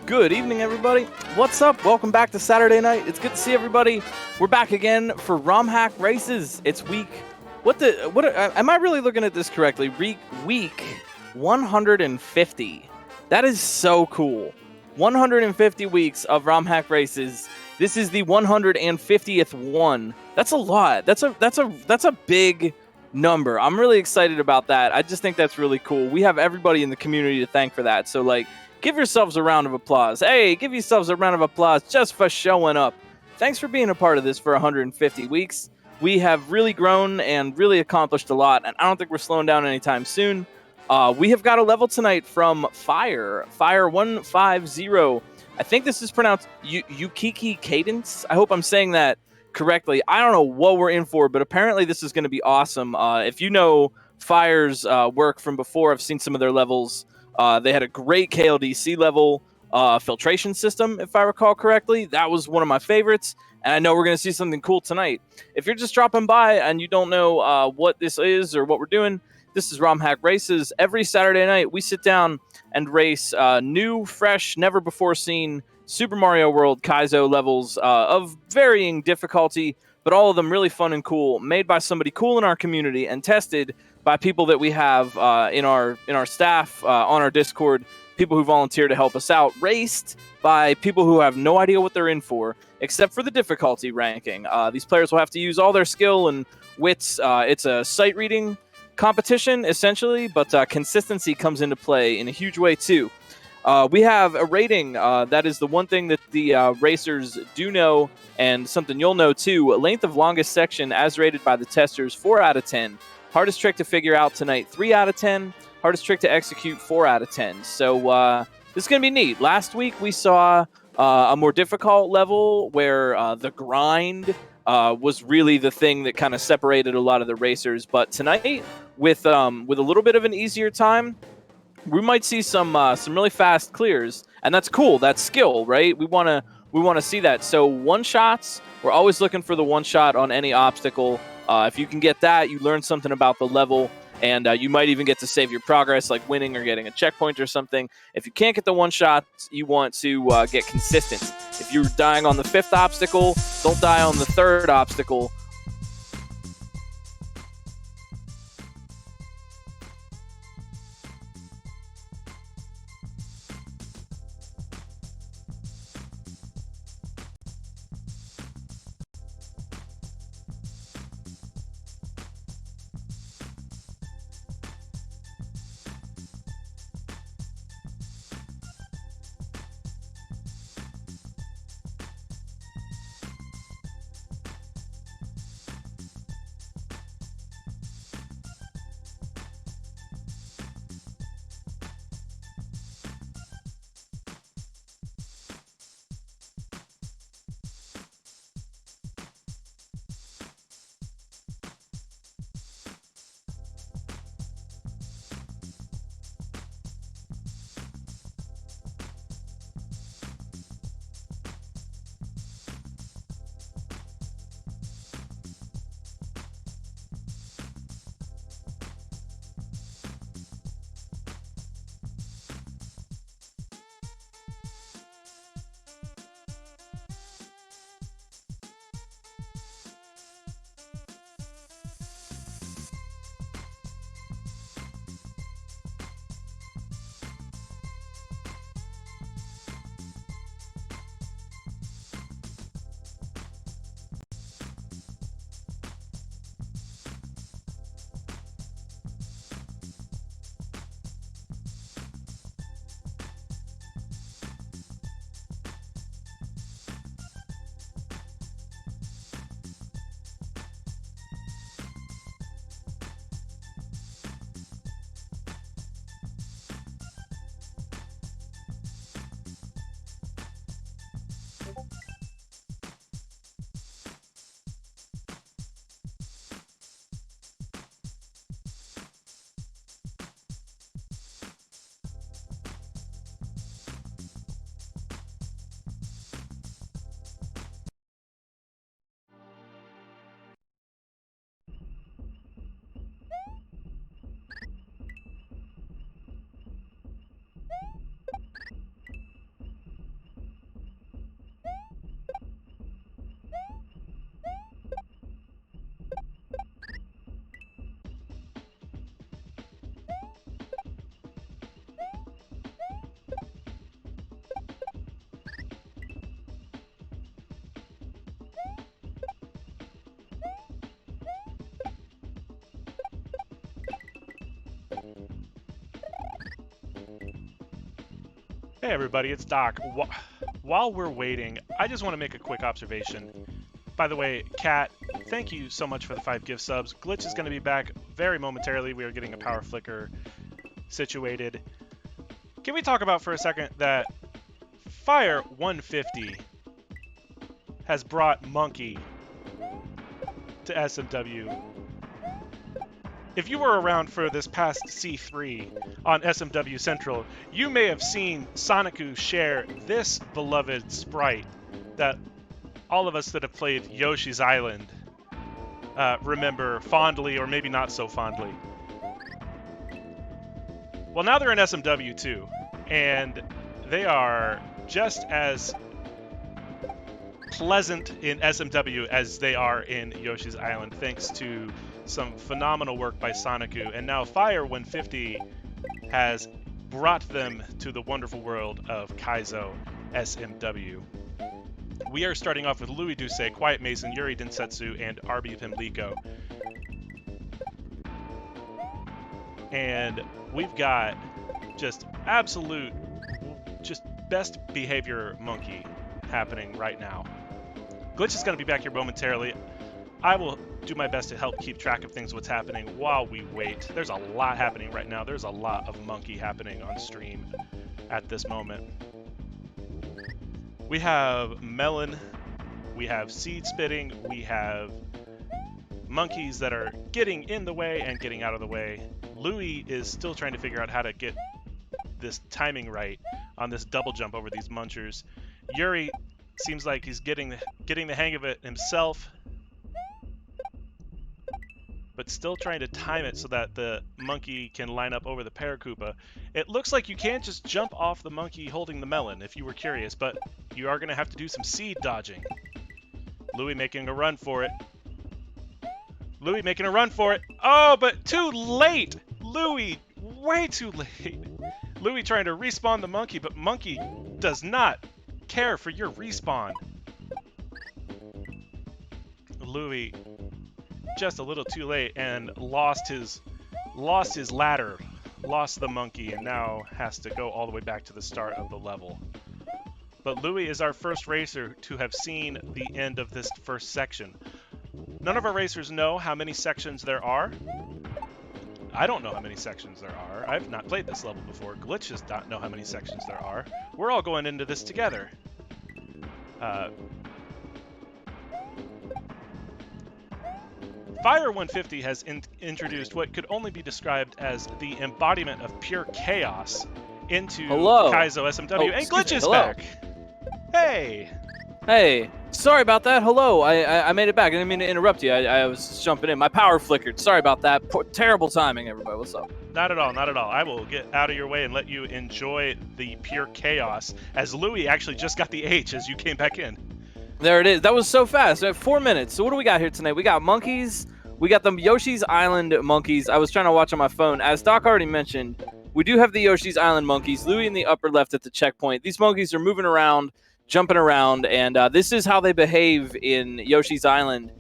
Good evening, everybody. What's up? Welcome back to Saturday night. It's good to see everybody. We're back again for Romhack races. It's week. Am I really looking at this correctly? Week 150. That is so cool. 150 weeks of Romhack races. This is the 150th one. That's a lot. That's a big number. I'm really excited about that. I just think that's really cool. We have everybody in the community to thank for that. So give yourselves a round of applause. Hey, give yourselves a round of applause just for showing up. Thanks for being a part of this for 150 weeks. We have really grown and really accomplished a lot, and I don't think we're slowing down anytime soon. We have got a level tonight from FYRE150. I think this is pronounced Ukiki Cadence. I hope I'm saying that correctly. I don't know what we're in for, but apparently this is going to be awesome. If you know FYRE's work from before, I've seen some of their levels. They had a great KLDC level filtration system, if I recall correctly. That was one of my favorites, and I know we're going to see something cool tonight. If you're just dropping by and you don't know what this is or what we're doing, this is Romhack Races. Every Saturday night, we sit down and race new, fresh, never-before-seen Super Mario World Kaizo levels of varying difficulty, but all of them really fun and cool, made by somebody cool in our community and tested by people that we have in our staff, on our Discord, people who volunteer to help us out, raced by people who have no idea what they're in for, except for the difficulty ranking. These players will have to use all their skill and wits. It's a sight reading competition, essentially, but consistency comes into play in a huge way, too. We have a rating. That is the one thing that the racers do know, and something you'll know, too. Length of longest section, as rated by the testers, 4 out of 10. Hardest trick to figure out tonight, 3 out of 10. Hardest trick to execute, 4 out of 10. So this is going to be neat. Last week we saw a more difficult level where the grind was really the thing that kind of separated a lot of the racers. But tonight, with a little bit of an easier time, we might see some really fast clears, and that's cool. That's skill, right? We want to see that. So one shots, we're always looking for the one shot on any obstacle. If you can get that, you learn something about the level, and you might even get to save your progress, like winning or getting a checkpoint or something. If you can't get the one shot, you want to get consistent. If you're dying on the 5th obstacle, don't die on the 3rd obstacle. Hey everybody, it's Doc. While we're waiting, I just want to make a quick observation. By the way, Kat, thank you so much for the 5 gift subs. Glitch is going to be back very momentarily. We are getting a power flicker situated. Can we talk about for a second that FYRE150 has brought Monkey to SMW? If you were around for this past C3 on SMW Central, you may have seen Sonicu share this beloved sprite that all of us that have played Yoshi's Island remember fondly, or maybe not so fondly. Well, now they're in SMW too, and they are just as pleasant in SMW as they are in Yoshi's Island, thanks to some phenomenal work by Sonicu. And now FYRE150 has brought them to the wonderful world of Kaizo SMW. We are starting off with Louis Duce, Quiet Mason, Yuri Densetsu, and RB Pimlico. And we've got just absolute, just best behavior Monkey happening right now. Glitch is going to be back here momentarily. I will do my best to help keep track of things, what's happening while we wait. There's a lot happening right now. There's a lot of Monkey happening on stream at this moment. We have Melon, we have Seed Spitting, we have monkeys that are getting in the way and getting out of the way. Louis is still trying to figure out how to get this timing right on this double jump over these munchers. Yuri seems like he's getting the hang of it himself, but still trying to time it so that the monkey can line up over the Paracupa. It looks like you can't just jump off the monkey holding the melon, if you were curious, but you are going to have to do some seed dodging. Louis making a run for it. Louis making a run for it. Oh, but too late! Louis, way too late. Louis trying to respawn the monkey, but monkey does not care for your respawn. Louis just a little too late and lost his ladder, lost the monkey, and now has to go all the way back to the start of the level. But Louis is our first racer to have seen the end of this first section. None of our racers know how many sections there are. I don't know how many sections there are. I've not played this level before. Glitch does not know how many sections there are. We're all going into this together. FYRE150 has introduced what could only be described as the embodiment of pure chaos into Kaizo SMW. And Glitch is back. Hey. Hey. Sorry about that. Hello. I made it back. I didn't mean to interrupt you. I was jumping in. My power flickered. Sorry about that. Terrible timing, everybody. What's up? Not at all. Not at all. I will get out of your way and let you enjoy the pure chaos, as Louis actually just got the H as you came back in. There it is. That was so fast. 4 minutes. So what do we got here tonight? We got monkeys. We got the Yoshi's Island monkeys. I was trying to watch on my phone. As Doc already mentioned, we do have the Yoshi's Island monkeys. Louis in the upper left at the checkpoint. These monkeys are moving around, jumping around, and this is how they behave in Yoshi's Island.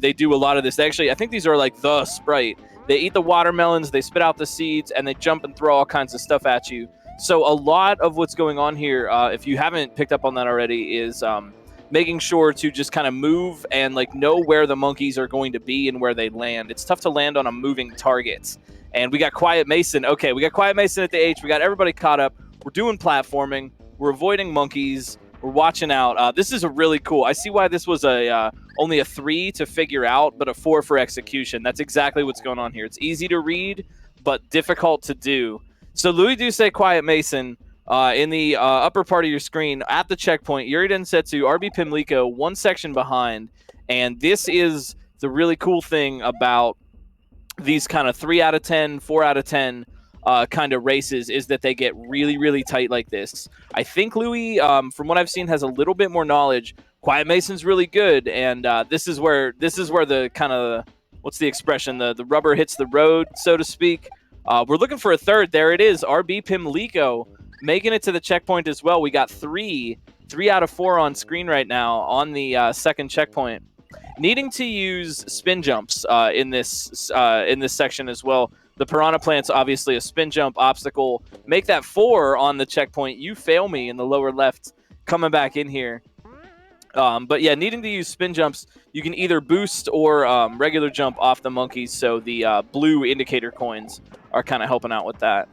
They do a lot of this. I think these are like the Sprite. They eat the watermelons, they spit out the seeds, and they jump and throw all kinds of stuff at you. So a lot of what's going on here, if you haven't picked up on that already, is making sure to just kind of move and like know where the monkeys are going to be and where they land. It's tough to land on a moving target. And we got Quiet Mason. Okay, we got Quiet Mason at the H. We got everybody caught up. We're doing platforming. We're avoiding monkeys. We're watching out. This is a really cool. I see why this was only a 3 to figure out, but a 4 for execution. That's exactly what's going on here. It's easy to read, but difficult to do. So Louis Duce, Quiet Mason, in the upper part of your screen at the checkpoint, Yuri Densetsu, RB Pimlico, one section behind. And this is the really cool thing about these kind of 3 out of 10, 4 out of 10 kind of races, is that they get really, really tight like this. I think Louis, from what I've seen, has a little bit more knowledge. Quiet Mason's really good, and this is where the kind of, what's the expression, the rubber hits the road, so to speak. We're looking for a third. There it is, RB Pimlico making it to the checkpoint as well. We got 3 out of 4 on screen right now on the second checkpoint. Needing to use spin jumps in this section as well. The Piranha Plant's obviously a spin jump obstacle. Make that 4 on the checkpoint. You fail me in the lower left, coming back in here. But yeah, needing to use spin jumps, you can either boost or regular jump off the monkeys, so the blue indicator coins are kind of helping out with that.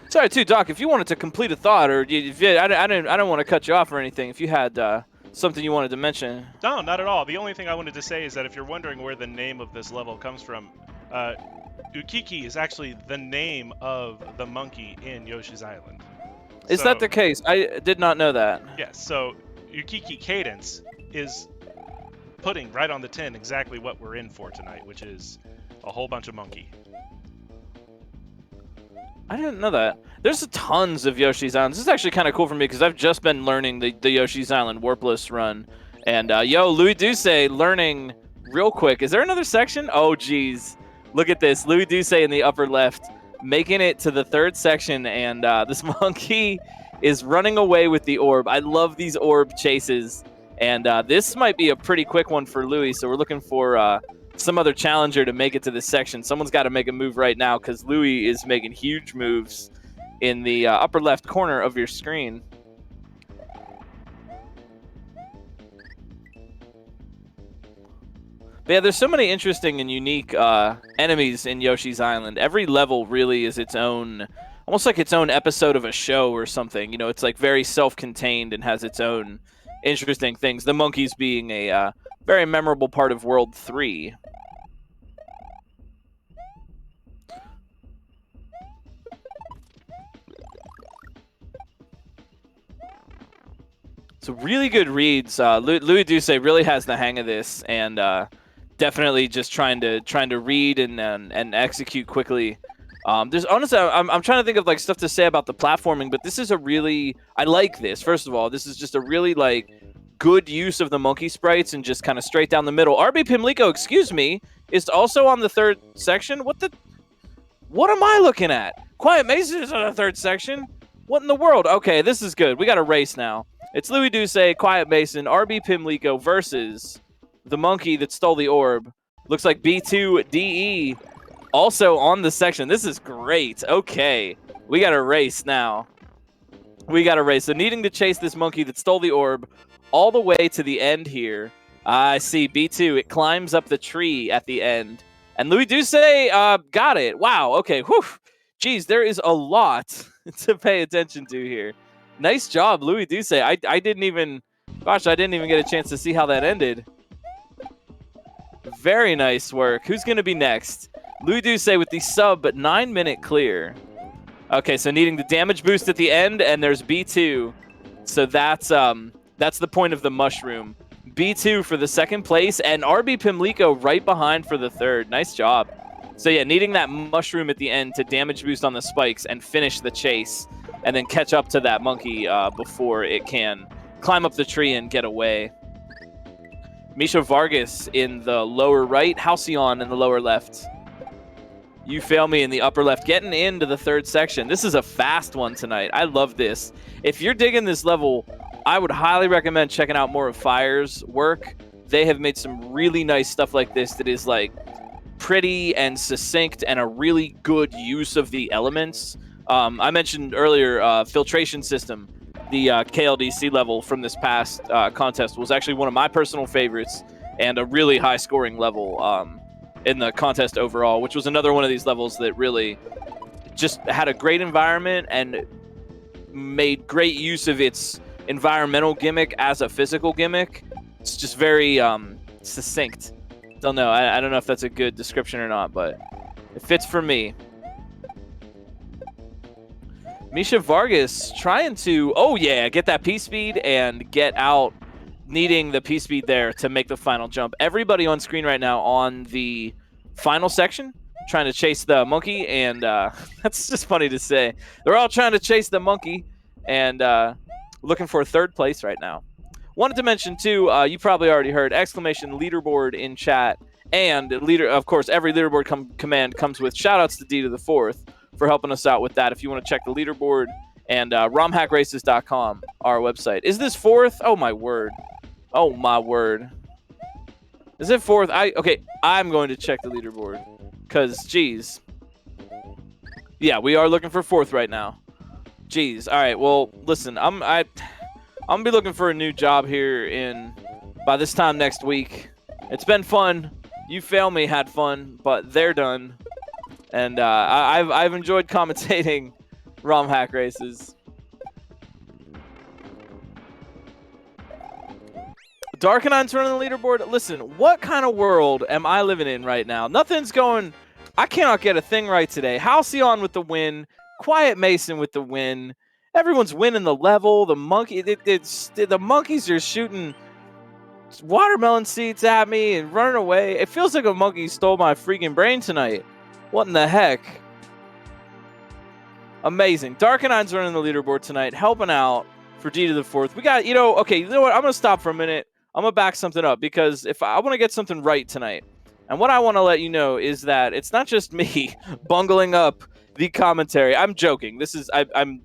Sorry, too, Doc, if you wanted to complete a thought, or if you, I don't want to cut you off or anything. If you had something you wanted to mention. No, not at all. The only thing I wanted to say is that if you're wondering where the name of this level comes from, Ukiki is actually the name of the monkey in Yoshi's Island. Is that the case? I did not know that. Yes, so Ukiki Cadence is putting right on the tin exactly what we're in for tonight, which is a whole bunch of monkey. I didn't know that. There's tons of Yoshi's Island. This is actually kind of cool for me because I've just been learning the Yoshi's Island warpless run. And, yo, Louis Duce learning real quick. Is there another section? Oh, geez. Look at this. Louis Duce in the upper left making it to the 3rd section. And this monkey is running away with the orb. I love these orb chases. And this might be a pretty quick one for Louis. So we're looking for some other challenger to make it to this section. Someone's got to make a move right now because Louis is making huge moves in the upper left corner of your screen. But yeah, there's so many interesting and unique enemies in Yoshi's Island. Every level really is its own, almost like its own episode of a show or something. You know, it's like very self-contained and has its own interesting things. The monkeys being a very memorable part of World 3. So really good reads. Louis Duce really has the hang of this, and definitely just trying to read and execute quickly. There's honestly, I'm trying to think of like stuff to say about the platforming, but this is a really, I like this. First of all, this is just a really like good use of the monkey sprites and just kind of straight down the middle. RB Pimlico, excuse me, is also on the 3rd section. What am I looking at? Quiet Mason is on the 3rd section. What in the world? Okay, this is good. We got a race now. It's Louis Duce, Quiet Mason, RB Pimlico versus the monkey that stole the orb. Looks like B2DE also on the section. This is great. Okay, we got a race now. We got a race. So needing to chase this monkey that stole the orb all the way to the end here. I see B2. It climbs up the tree at the end. And Louis Duce got it. Wow. Okay. Whew. Geez, there is a lot to pay attention to here. Nice job, Louis Duce. I didn't even get a chance to see how that ended. Very nice work. Who's going to be next? Louis Duce with the sub, but 9-minute clear. Okay, so needing the damage boost at the end, and there's B2. So that's the point of the mushroom. B2 for the 2nd place, and RB Pimlico right behind for the 3rd. Nice job. So yeah, needing that mushroom at the end to damage boost on the spikes and finish the chase, and then catch up to that monkey before it can climb up the tree and get away. Misha Vargas in the lower right, Halcyon in the lower left. You fail me in the upper left, getting into the 3rd section. This is a fast one tonight. I love this. If you're digging this level, I would highly recommend checking out more of FYRE's work. They have made some really nice stuff like this that is like pretty and succinct and a really good use of the elements. I mentioned earlier filtration system. The KLDC level from this past contest was actually one of my personal favorites and a really high scoring level in the contest overall, which was another one of these levels that really just had a great environment and made great use of its environmental gimmick as a physical gimmick. It's just very succinct. Don't know. I don't know if that's a good description or not, but it fits for me. Misha Vargas trying to, oh yeah, get that P-speed and get out, needing the P-speed there to make the final jump. Everybody on screen right now on the final section trying to chase the monkey, and that's just funny to say. They're all trying to chase the monkey and looking for 3rd place right now. Wanted to mention too, you probably already heard, exclamation leaderboard in chat, and of course, every leaderboard command comes with shoutouts to D to the 4th for helping us out with that. If you want to check the leaderboard, and romhackraces.com, our website. Is this 4th? Oh my word. Oh my word. Is it 4th? Okay, I'm going to check the leaderboard. Because, geez. Yeah, we are looking for 4th right now. Jeez. All right, well, listen, I'm going to be looking for a new job here by this time next week. It's been fun. You Fail Me had fun, but they're done. And I've enjoyed commentating Romhack races. Darkanine's running the leaderboard. Listen, what kind of world am I living in right now? Nothing's going. I cannot get a thing right today. Halcyon with the win. Quiet Mason with the win. Everyone's winning the level. The monkeys are shooting watermelon seeds at me and running away. It feels like a monkey stole my freaking brain tonight. What in the heck? Amazing. Darkanine's running the leaderboard tonight, helping out for D to the 4th. We got, okay, you know what? I'm going to stop for a minute. I'm going to back something up because if I want to get something right tonight, and what I want to let you know is that it's not just me bungling up the commentary. I'm joking. I'm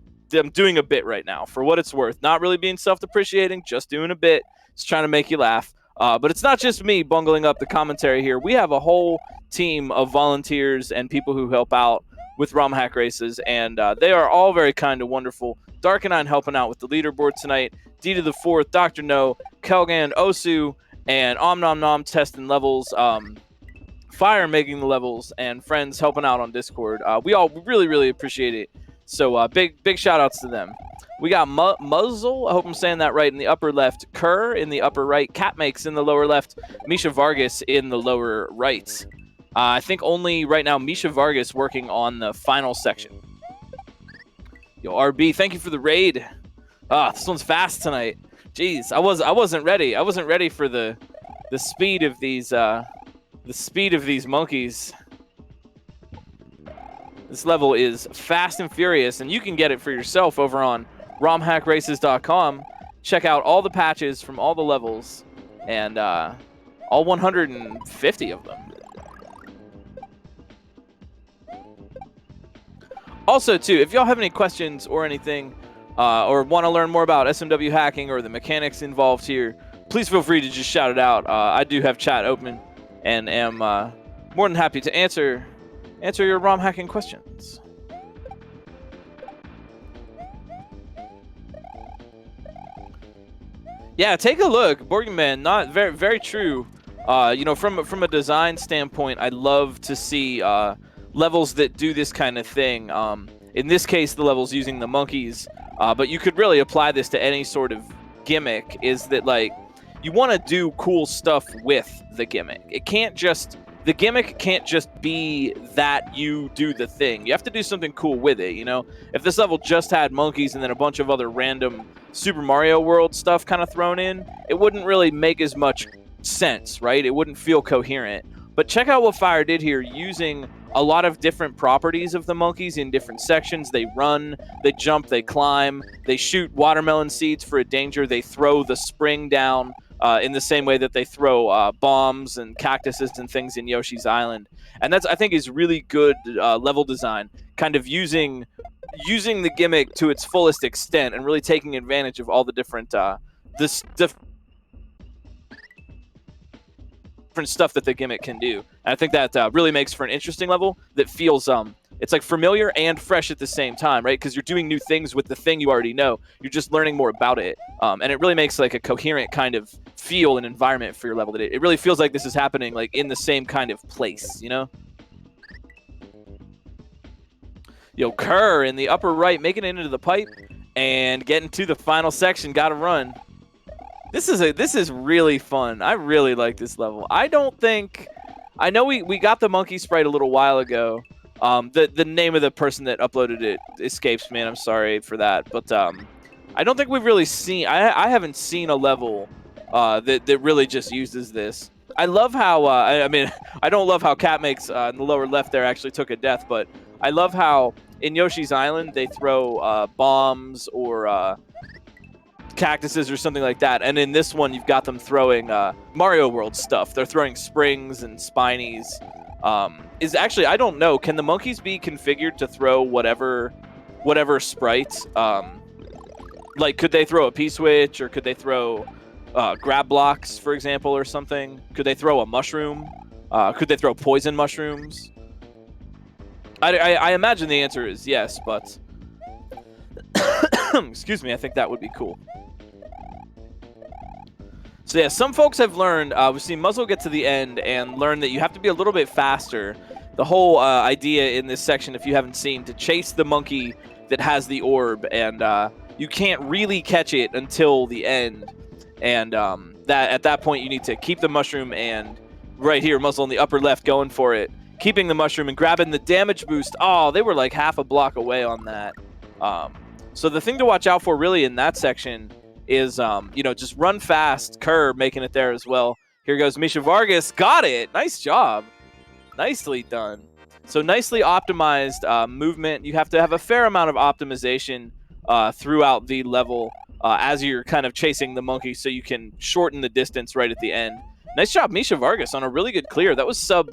doing a bit right now for what it's worth. Not really being self-depreciating, just doing a bit. Just trying to make you laugh. But it's not just me bungling up the commentary here. We have a whole team of volunteers and people who help out with Romhack races, and they are all very kind and wonderful. Darkanine helping out with the leaderboard tonight. D to the 4th, Dr. No, Kelgan, Osu, and Om Nom Nom testing levels. Fire making the levels, and friends helping out on Discord. We all really, really appreciate it. So big shout outs to them. We got Muzzle, I hope I'm saying that right, in the upper left. Kerr in the upper right. Catmakes in the lower left. Misha Vargas in the lower right. I think only right now Misha Vargas working on the final section. Yo, RB, thank you for the raid. This one's fast tonight. Jeez, I wasn't ready. I wasn't ready for the speed of these monkeys. This level is fast and furious, and you can get it for yourself over on romhackraces.com. Check out all the patches from all the levels, and all 150 of them. Also, too, if y'all have any questions or anything, or want to learn more about SMW hacking or the mechanics involved here, please feel free to just shout it out. I do have chat open, and am more than happy to answer your ROM hacking questions. Yeah, take a look, Borgman. Not very true. From a design standpoint, I'd love to see levels that do this kind of thing. In this case, the levels using the monkeys, but you could really apply this to any sort of gimmick. Is that like you want to do cool stuff with the gimmick? The gimmick can't just be that you do the thing. You have to do something cool with it, If this level just had monkeys and then a bunch of other random Super Mario World stuff kind of thrown in, it wouldn't really make as much sense, right? It wouldn't feel coherent. But check out what Fire did here, using a lot of different properties of the monkeys in different sections. They run, they jump, they climb, they shoot watermelon seeds for a danger, they throw the spring down, in the same way that they throw bombs and cactuses and things in Yoshi's Island. And that's, I think, is really good level design, kind of using the gimmick to its fullest extent and really taking advantage of all the different different stuff that the gimmick can do. And I think that really makes for an interesting level that feels it's like familiar and fresh at the same time, right? Because you're doing new things with the thing you already know. You're just learning more about it. And it really makes like a coherent kind of feel and environment for your level. That it really feels like this is happening like in the same kind of place, Yo, Kerr in the upper right, making it into the pipe and getting to the final section. Got to run. This is really fun. I really like this level. I know we got the monkey sprite a little while ago. The name of the person that uploaded it escapes me, and I'm sorry for that. But I don't think we've really seen. I haven't seen a level that really just uses this. I love how. I don't love how Catmakes in the lower left there actually took a death, but I love how in Yoshi's Island they throw bombs or cactuses or something like that, and in this one you've got them throwing Mario World stuff. They're throwing springs and spinies. Is actually, I don't know, can the monkeys be configured to throw whatever sprite? Like, could they throw a P-switch, or could they throw grab blocks, for example, or something? Could they throw a mushroom? Could they throw poison mushrooms? I imagine the answer is yes, but excuse me, I think that would be cool. So yeah, some folks have learned, we've seen Muzzle get to the end and learn that you have to be a little bit faster. The whole idea in this section, if you haven't seen, to chase the monkey that has the orb, and you can't really catch it until the end. And that at that point, you need to keep the mushroom, and right here, Muzzle in the upper left going for it. Keeping the mushroom and grabbing the damage boost. Oh, they were like half a block away on that. So the thing to watch out for really in that section is, you know, just run fast. Kerr making it there as well. Here goes Misha Vargas. Got it. Nice job. Nicely done. So nicely optimized movement. You have to have a fair amount of optimization throughout the level as you're kind of chasing the monkey so you can shorten the distance right at the end. Nice job, Misha Vargas, on a really good clear. That was sub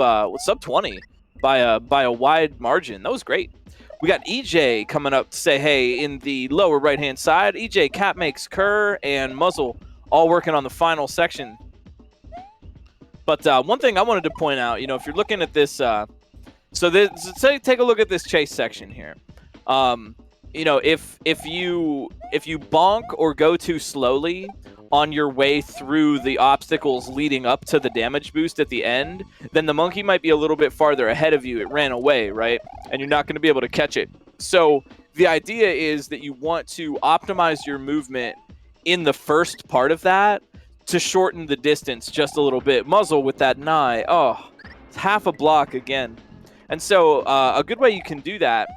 20 by a wide margin. That was great. We got EJ coming up to say hey in the lower right-hand side. EJ, Cat makes Kerr, and Muzzle all working on the final section. But one thing I wanted to point out, you know, if you're looking at this, take a look at this chase section here. You know, if you bonk or go too slowly on your way through the obstacles leading up to the damage boost at the end, then the monkey might be a little bit farther ahead of you. It ran away, right? And you're not going to be able to catch it. So the idea is that you want to optimize your movement in the first part of that to shorten the distance just a little bit. Muzzle with that nigh. Oh, it's half a block again. And so a good way you can do that,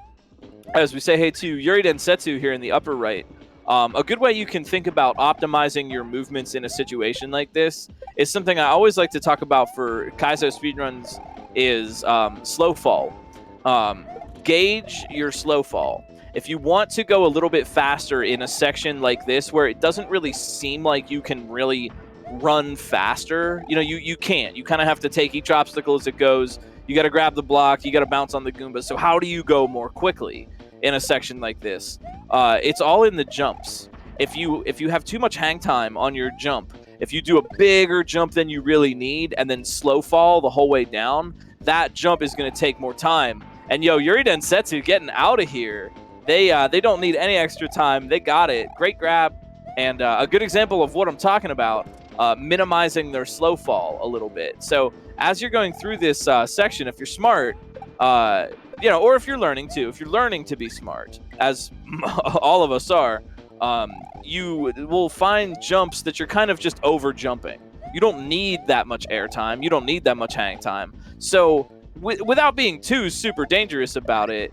as we say hey to Yuri Densetsu here in the upper right, a good way you can think about optimizing your movements in a situation like this is something I always like to talk about for Kaizo speedruns is slow fall. Gauge your slow fall. If you want to go a little bit faster in a section like this where it doesn't really seem like you can really run faster, you know, you can't. You kind of have to take each obstacle as it goes. You got to grab the block. You got to bounce on the Goomba. So how do you go more quickly in a section like this? It's all in the jumps. If you have too much hang time on your jump, if you do a bigger jump than you really need and then slow fall the whole way down, that jump is going to take more time. And yo, Yuri Densetsu getting out of here. They don't need any extra time. They got it. Great grab. And a good example of what I'm talking about, minimizing their slow fall a little bit. So as you're going through this section, if you're smart, you know, or if you're learning to be smart, as all of us are, you will find jumps that you're kind of just over jumping. You don't need that much air time. You don't need that much hang time. So without being too super dangerous about it,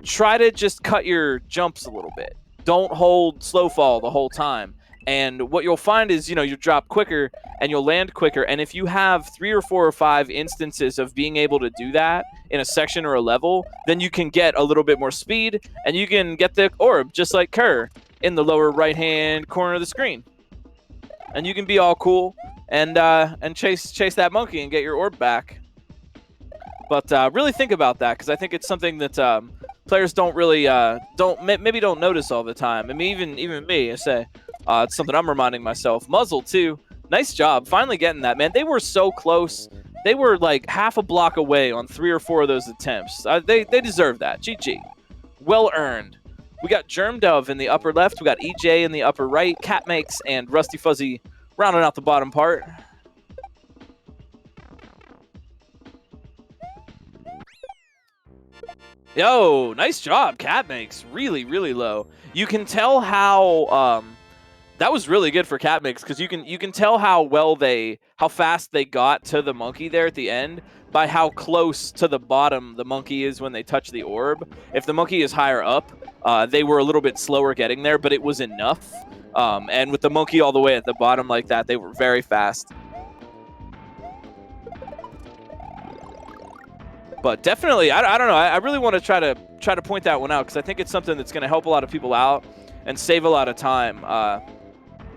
try to just cut your jumps a little bit. Don't hold slow fall the whole time. And what you'll find is, you know, you drop quicker and you'll land quicker. And if you have 3 or 4 or 5 instances of being able to do that in a section or a level, then you can get a little bit more speed and you can get the orb just like Kerr in the lower right-hand corner of the screen. And you can be all cool and chase that monkey and get your orb back. But really think about that, because I think it's something that players don't really maybe don't notice all the time. I mean, even me, I say. It's something I'm reminding myself. Muzzle, too. Nice job. Finally getting that, man. They were so close. They were like half a block away on 3 or 4 of those attempts. They deserve that. GG. Well earned. We got Germ Dove in the upper left. We got EJ in the upper right. Cat Makes and Rusty Fuzzy rounding out the bottom part. Yo, nice job. Cat Makes. Really, really low. You can tell how... that was really good for Cat Mix, because you can tell how fast they got to the monkey there at the end by how close to the bottom the monkey is when they touch the orb. If the monkey is higher up, they were a little bit slower getting there, but it was enough. And with the monkey all the way at the bottom like that, they were very fast. But definitely, I don't know. I really want to try to point that one out, because I think it's something that's going to help a lot of people out and save a lot of time.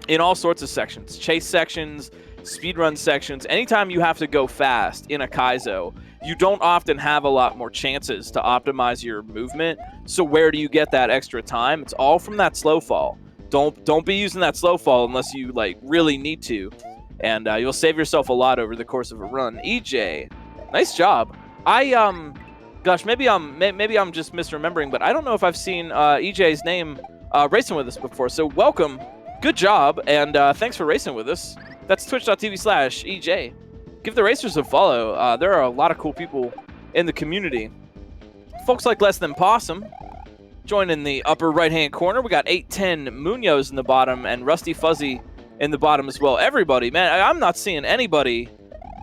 In all sorts of sections, chase sections, speedrun sections, anytime you have to go fast in a Kaizo, you don't often have a lot more chances to optimize your movement. So where do you get that extra time? It's all from that slow fall. don't be using that slow fall unless you like really need to, and you'll save yourself a lot over the course of a run. EJ, nice job. Gosh, maybe I'm just misremembering, but I don't know if I've seen EJ's name racing with us before. So welcome, good job, and thanks for racing with us. That's twitch.tv/EJ. Give the racers a follow. There are a lot of cool people in the community. Folks like Less Than Possum. Join in the upper right-hand corner. We got 810 Munoz in the bottom and Rusty Fuzzy in the bottom as well. Everybody, man, I'm not seeing anybody.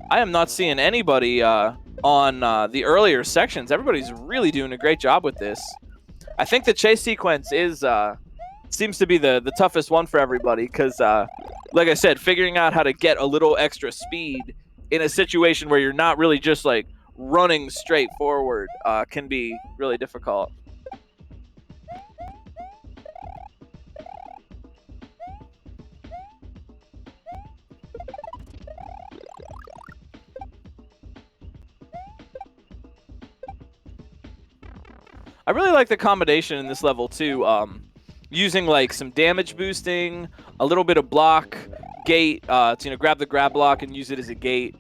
I am not seeing anybody on the earlier sections. Everybody's really doing a great job with this. I think the chase sequence is seems to be the toughest one for everybody because, like I said, figuring out how to get a little extra speed in a situation where you're not really just like running straight forward can be really difficult. I really like the combination in this level too, using like some damage boosting, a little bit of block, gate, to grab the grab block and use it as a gate,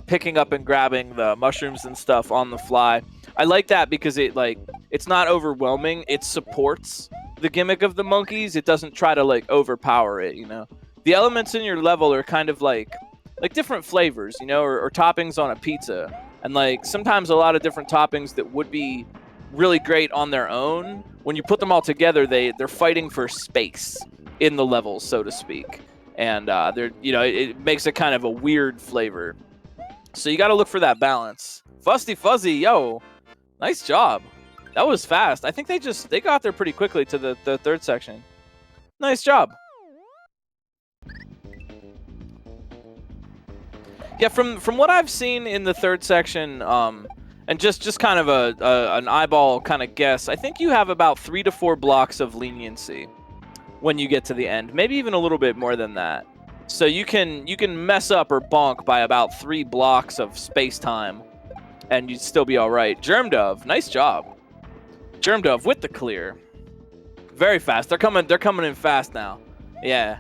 picking up and grabbing the mushrooms and stuff on the fly. I like that because it's not overwhelming. It supports the gimmick of the monkeys. It doesn't try to like overpower it. The elements in your level are kind of like different flavors, or toppings on a pizza, and like sometimes a lot of different toppings that would be really great on their own, when you put them all together, they're fighting for space in the levels, so to speak, and it makes it kind of a weird flavor. So you got to look for that balance. Fusty Fuzzy, yo, nice job. That was fast. I think they got there pretty quickly to the third section. Nice job. Yeah, from what I've seen in the third section, and just kind of an eyeball kind of guess, I think you have about 3 to 4 blocks of leniency when you get to the end. Maybe even a little bit more than that. So you can mess up or bonk by about 3 blocks of space-time, and you'd still be all right. Germ Dove, nice job. Germ Dove with the clear. Very fast. They're coming in fast now. Yeah.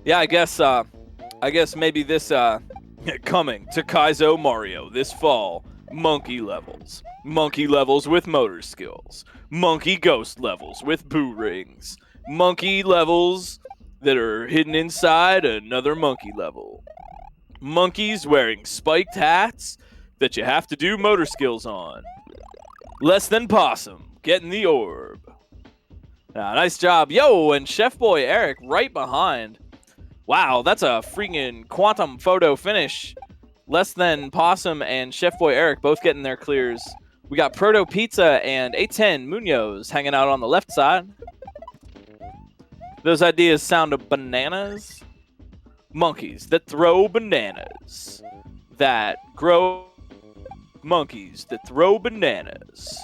Yeah, I guess maybe this coming to Kaizo Mario this fall. Monkey levels with motor skills. Monkey ghost levels with boo rings. Monkey levels that are hidden inside another monkey level. Monkeys wearing spiked hats that you have to do motor skills on. Less Than Possum getting the orb. Nice job. Yo, and Chef Boy Eric right behind. Wow, that's a freaking quantum photo finish. Less Than Possum and Chef Boy Eric both getting their clears. We got Proto Pizza and 810 Munoz hanging out on the left side. Those ideas sound of bananas. Monkeys that throw bananas. That grow monkeys that throw bananas.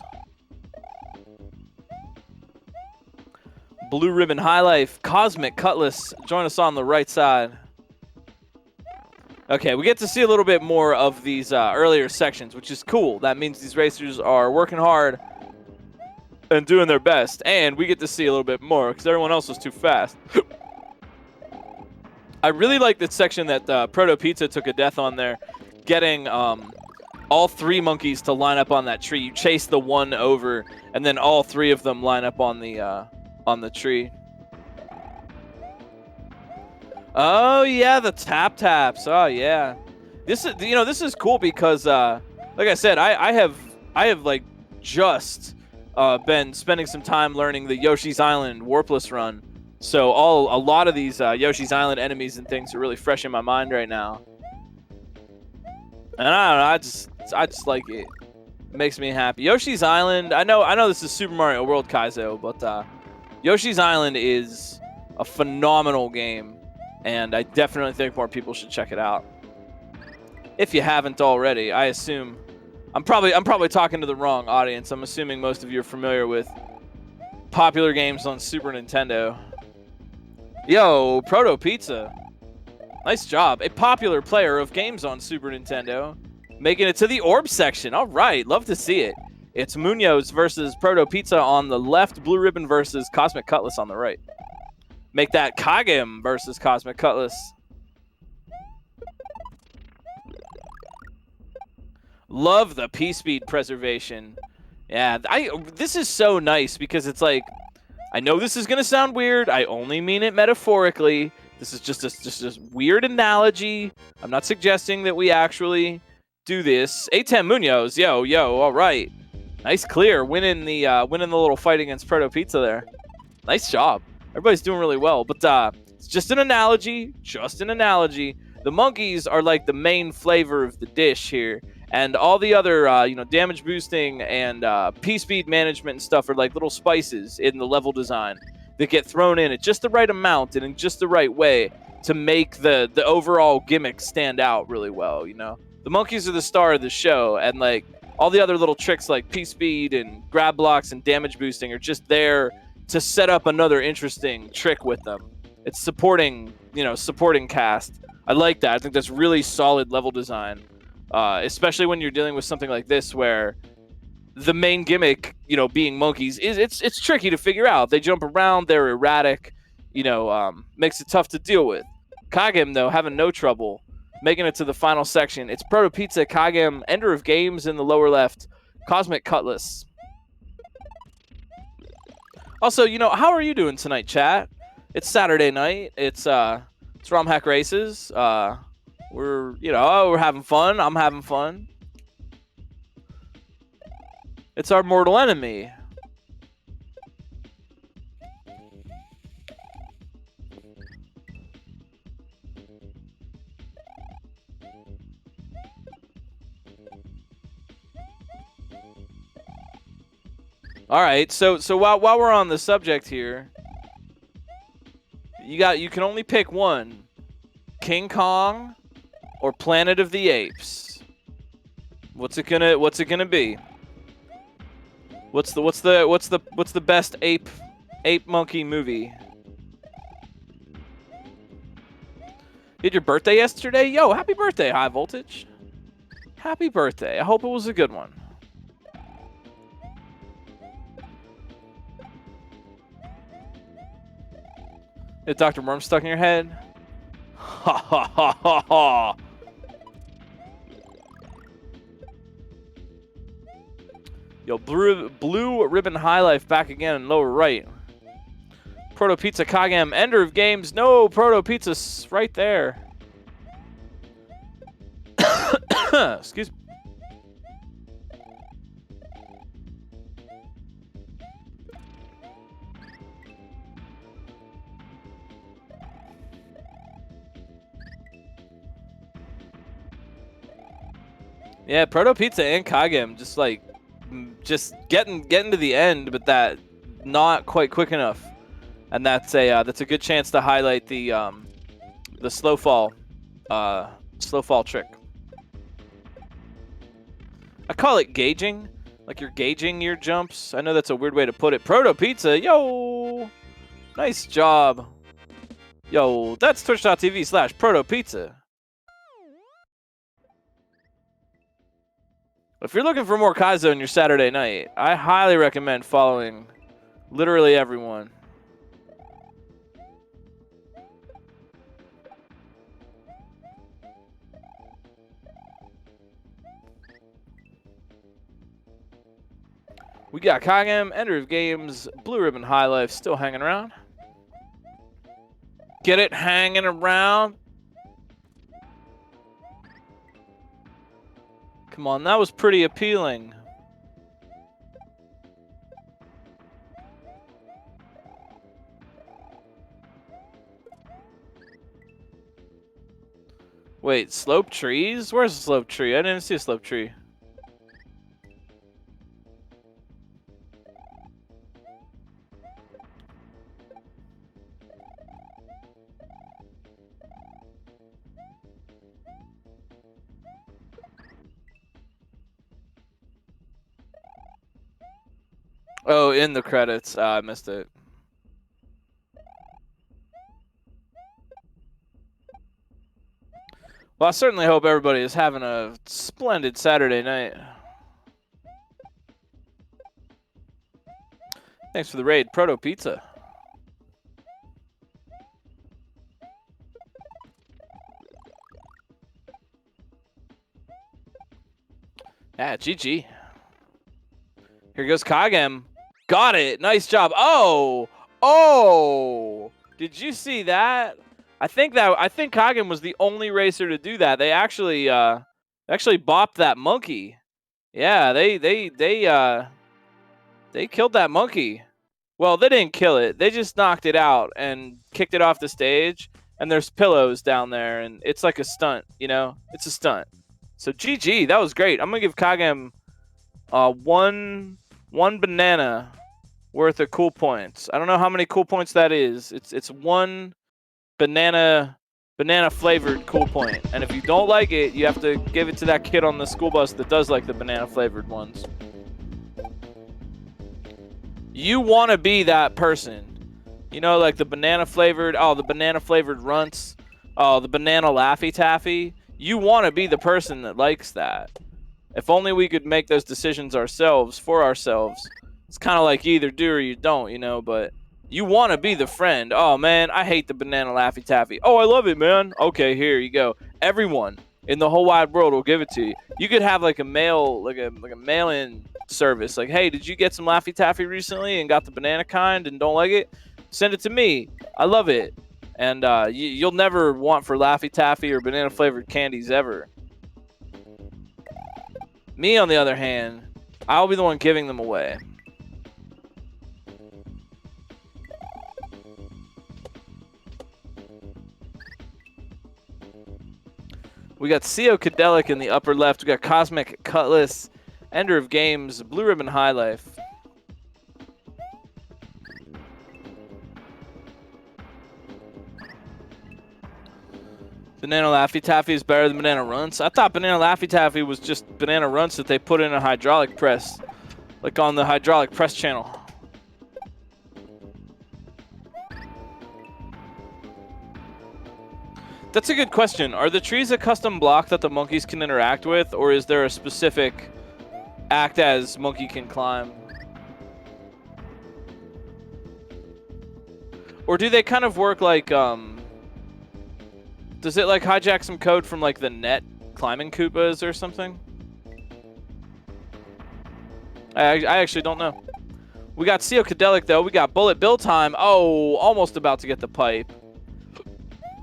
Blue Ribbon High Life, Cosmic Cutlass, join us on the right side. Okay, we get to see a little bit more of these earlier sections, which is cool. That means these racers are working hard and doing their best, and we get to see a little bit more because everyone else was too fast. I really like this section that Proto Pizza took a death on there, getting all 3 monkeys to line up on that tree. You chase the one over, and then all 3 of them line up on the tree. Oh yeah, the tap taps. Oh yeah, this is cool because like I said, I have like just been spending some time learning the Yoshi's Island warpless run. So a lot of these Yoshi's Island enemies and things are really fresh in my mind right now. And I don't know, I just like it. It makes me happy. Yoshi's Island. I know this is Super Mario World Kaizo, but Yoshi's Island is a phenomenal game, and I definitely think more people should check it out. If you haven't already, I assume I'm probably talking to the wrong audience. I'm assuming most of you are familiar with popular games on Super Nintendo. Yo, Proto Pizza. Nice job. A popular player of games on Super Nintendo. making it to the orb section. All right, love to see it. It's Munoz versus Proto Pizza on the left, Blue Ribbon versus Cosmic Cutlass on the right. Make that Kagem versus Cosmic Cutlass. Love the P-Speed preservation. Yeah, this is so nice because it's like, I know this is going to sound weird. I only mean it metaphorically. This is just a weird analogy. I'm not suggesting that we actually do this. A10 Munoz, yo, all right. Nice clear, winning the little fight against Proto Pizza there. Nice job. Everybody's doing really well, but it's just an analogy, The monkeys are like the main flavor of the dish here. And all the other, damage boosting and P-speed management and stuff are like little spices in the level design that get thrown in at just the right amount and in just the right way to make the overall gimmick stand out really well, The monkeys are the star of the show, and like all the other little tricks like P-speed and grab blocks and damage boosting are just there to set up another interesting trick with them. It's supporting cast. I like that. I think that's really solid level design. Especially when you're dealing with something like this where the main gimmick, being monkeys, it's tricky to figure out. They jump around, they're erratic, makes it tough to deal with. Kagem, though, having no trouble making it to the final section. It's Proto Pizza, Kagem, Ender of Games in the lower left, Cosmic Cutlass. Also, how are you doing tonight, chat? It's Saturday night. It's Romhack Races. We're having fun. I'm having fun. It's our mortal enemy. All right. So while we're on the subject here, you can only pick one: King Kong or Planet of the Apes. What's it gonna be? What's the best ape monkey movie? You had your birthday yesterday? Yo, happy birthday, High Voltage. Happy birthday. I hope it was a good one. Is Dr. Worm stuck in your head? Ha ha ha ha ha. Yo, blue ribbon high life back again in lower right. Proto Pizza Kagem, Ender of Games. No, Proto Pizza's right there. Excuse me. Yeah, Proto Pizza and Kagem just getting to the end, but that not quite quick enough, and that's a good chance to highlight the slow fall trick. I call it gauging, like you're gauging your jumps. I know that's a weird way to put it. Proto Pizza, yo, nice job, yo. That's twitch.tv/Proto Pizza. If you're looking for more Kaizo on your Saturday night, I highly recommend following literally everyone. We got Kagem, Ender of Games, Blue Ribbon High Life still hanging around. Get it hanging around. Come on, that was pretty appealing. Wait, slope trees? Where's the slope tree? I didn't see a slope tree. Oh, in the credits. I missed it. Well, I certainly hope everybody is having a splendid Saturday night. Thanks for the raid, Proto Pizza. Yeah, GG. Here goes Kagem. Got it. Nice job. Oh! Oh! Did you see that? I think Kagem was the only racer to do that. They actually bopped that monkey. Yeah, they killed that monkey. Well, they didn't kill it. They just knocked it out and kicked it off the stage. And there's pillows down there, and it's like a stunt, you know? It's a stunt. So GG, that was great. I'm gonna give Kagem one banana worth of cool points. I don't know how many cool points that is. It's one banana flavored cool point. And if you don't like it, you have to give it to that kid on the school bus that does like the banana flavored ones. You want to be that person. You know, like the banana flavored, the banana flavored runts, the banana Laffy Taffy. You want to be the person that likes that. If only we could make those decisions ourselves, for ourselves. It's kind of like you either do or you don't, you know, but you want to be the friend. Oh, man, I hate the banana Laffy Taffy. Oh, I love it, man. Okay, here you go. Everyone in the whole wide world will give it to you. You could have like a mail-in service. Like, hey, did you get some Laffy Taffy recently and got the banana kind and don't like it? Send it to me. I love it. And you'll never want for Laffy Taffy or banana flavored candies ever. Me, on the other hand, I'll be the one giving them away. We got CO Cadelic in the upper left. We got Cosmic Cutlass, Ender of Games, Blue Ribbon High Life. Banana Laffy Taffy is better than Banana Runts. I thought Banana Laffy Taffy was just Banana Runts that they put in a hydraulic press, like on the hydraulic press channel. That's a good question. Are the trees a custom block that the monkeys can interact with, or is there a specific act as monkey can climb? Or do they kind of work like, does it like hijack some code from like the net climbing Koopas or something? I actually don't know. We got CO Cadelic though. We got Bullet Bill time. Oh, almost about to get the pipe.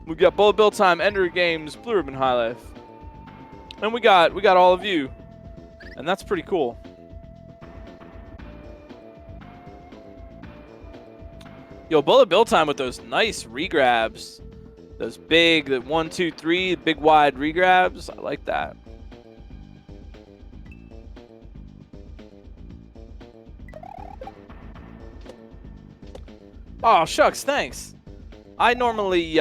We got Bullet Bill time, Ender Games, Blue Ribbon High Life. And we got all of you. And that's pretty cool. Yo, Bullet Bill time with those nice regrabs. Those big, the 1, 2, 3, big wide regrabs. I like that. Oh, shucks, thanks. I normally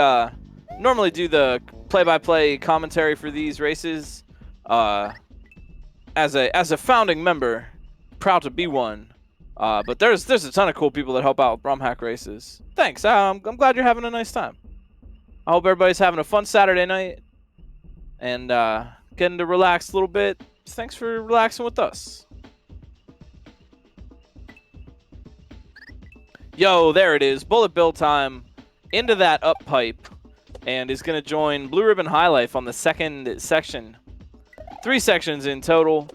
do the play-by-play commentary for these races. As a founding member, proud to be one. But there's a ton of cool people that help out with Romhack races. Thanks. I'm glad you're having a nice time. I hope everybody's having a fun Saturday night and getting to relax a little bit. Thanks for relaxing with us. Yo, there it is. Bullet Bill time into that up pipe and is going to join Blue Ribbon High Life on the second section. 3 sections in total.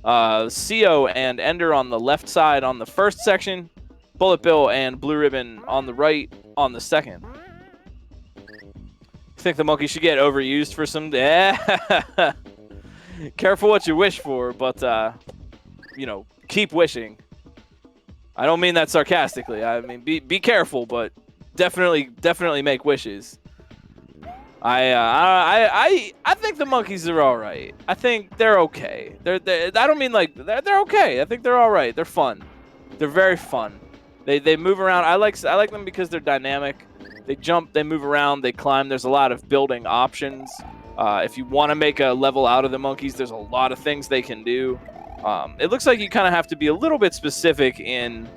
CO and Ender on the left side on the first section. Bullet Bill and Blue Ribbon on the right on the second. Think the monkey should get overused for some... Yeah. Careful what you wish for, but, you know, keep wishing. I don't mean that sarcastically. I mean, be careful, but definitely make wishes. I think the monkeys are all right. I think they're okay. I don't mean like... They're okay. I think they're all right. They're fun. They're very fun. They move around. I like them because they're dynamic. They jump, they move around, they climb. There's a lot of building options. If you want to make a level out of the monkeys, there's a lot of things they can do. It looks like you kind of have to be a little bit specific in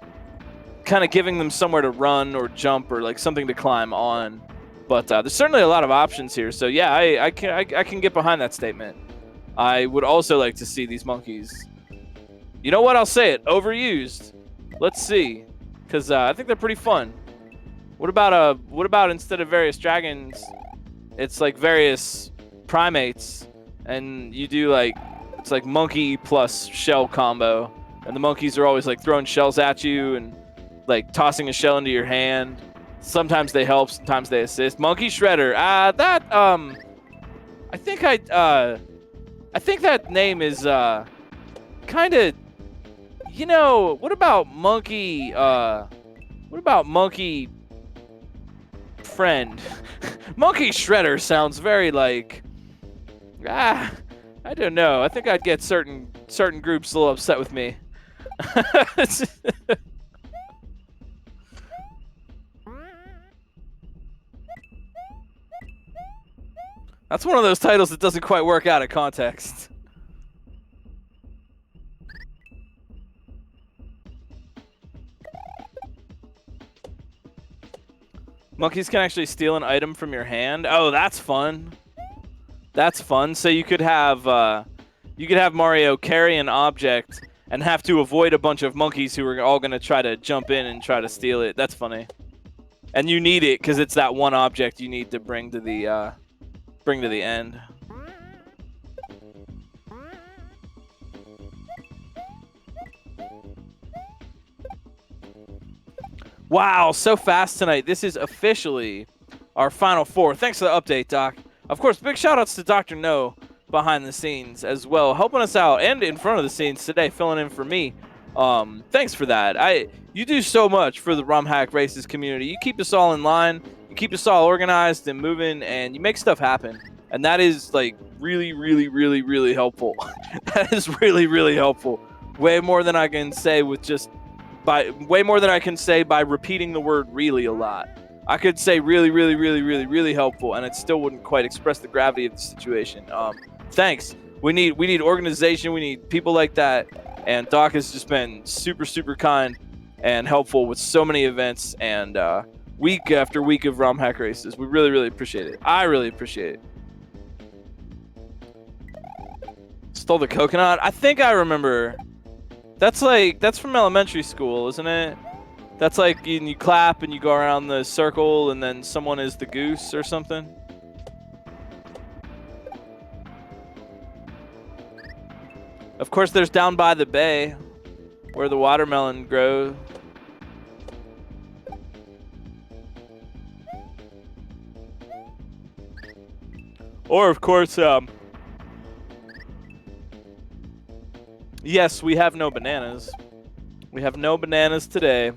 kind of giving them somewhere to run or jump or like something to climb on. But there's certainly a lot of options here. So yeah, I can get behind that statement. I would also like to see these monkeys. You know what? I'll say it. Overused. Let's see, because I think they're pretty fun. What about instead of various dragons, it's like various primates, and you do like it's like monkey plus shell combo, and the monkeys are always like throwing shells at you and like tossing a shell into your hand. Sometimes they help, sometimes they assist. Monkey Shredder. I think that name is kind of, you know, what about monkey friend? Monkey Shredder sounds very like, I don't know. I think I'd get certain groups a little upset with me. That's one of those titles that doesn't quite work out of context. Monkeys can actually steal an item from your hand. Oh, that's fun. That's fun. So you could have Mario carry an object and have to avoid a bunch of monkeys who are all going to try to jump in and try to steal it. That's funny. And you need it because it's that one object you need to bring to the end. Wow, so fast tonight. This is officially our Final Four. Thanks for the update, Doc. Of course, big shout-outs to Dr. No behind the scenes as well, helping us out and in front of the scenes today, filling in for me. Thanks for that. You do so much for the Romhack Races community. You keep us all in line. You keep us all organized and moving, and you make stuff happen. And that is, like, really, really, really, really helpful. That is really, really helpful. Way more than I can say by repeating the word really a lot. I could say really, really, really, really, really helpful, and it still wouldn't quite express the gravity of the situation. Thanks. We need organization. We need people like that. And Doc has just been super, super kind and helpful with so many events and week after week of Romhack races. We really, really appreciate it. I really appreciate it. Stole the coconut? I think I remember. That's from elementary school, isn't it? That's like you clap and you go around the circle and then someone is the goose or something. Of course, there's down by the bay where the watermelon grows. Or, of course, yes, we have no bananas. We have no bananas today.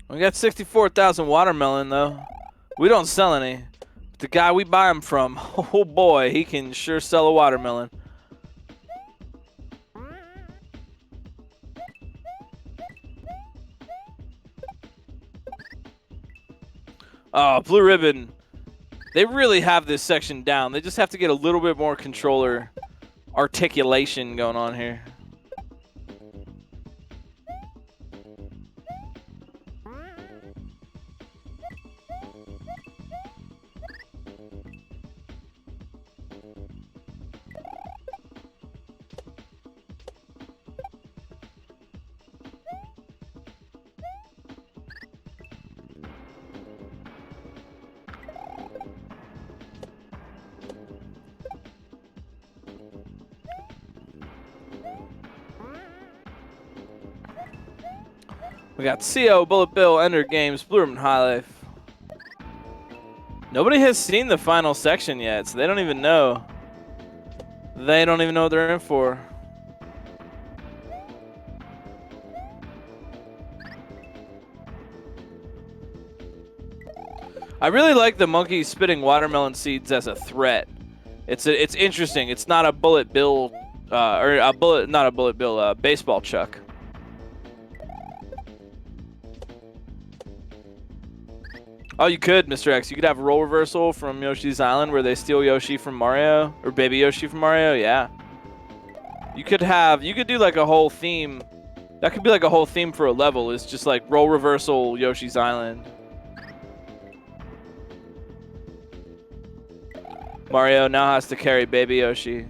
We got 64,000 watermelon, though. We don't sell any. But the guy we buy them from, oh boy, he can sure sell a watermelon. Oh, Blue Ribbon. They really have this section down. They just have to get a little bit more controller articulation going on here. We got CO, Bullet Bill, Ender Games, Blue Ribbon High Life. Nobody has seen the final section yet, so they don't even know. They don't even know what they're in for. I really like the monkey spitting watermelon seeds as a threat. It's interesting. It's not a Bullet Bill, baseball chuck. Oh, you could, Mr. X. You could have a role reversal from Yoshi's Island where they steal Yoshi from Mario, or Baby Yoshi from Mario. Yeah. You could do like a whole theme. That could be like a whole theme for a level. Is just like role reversal Yoshi's Island. Mario now has to carry Baby Yoshi.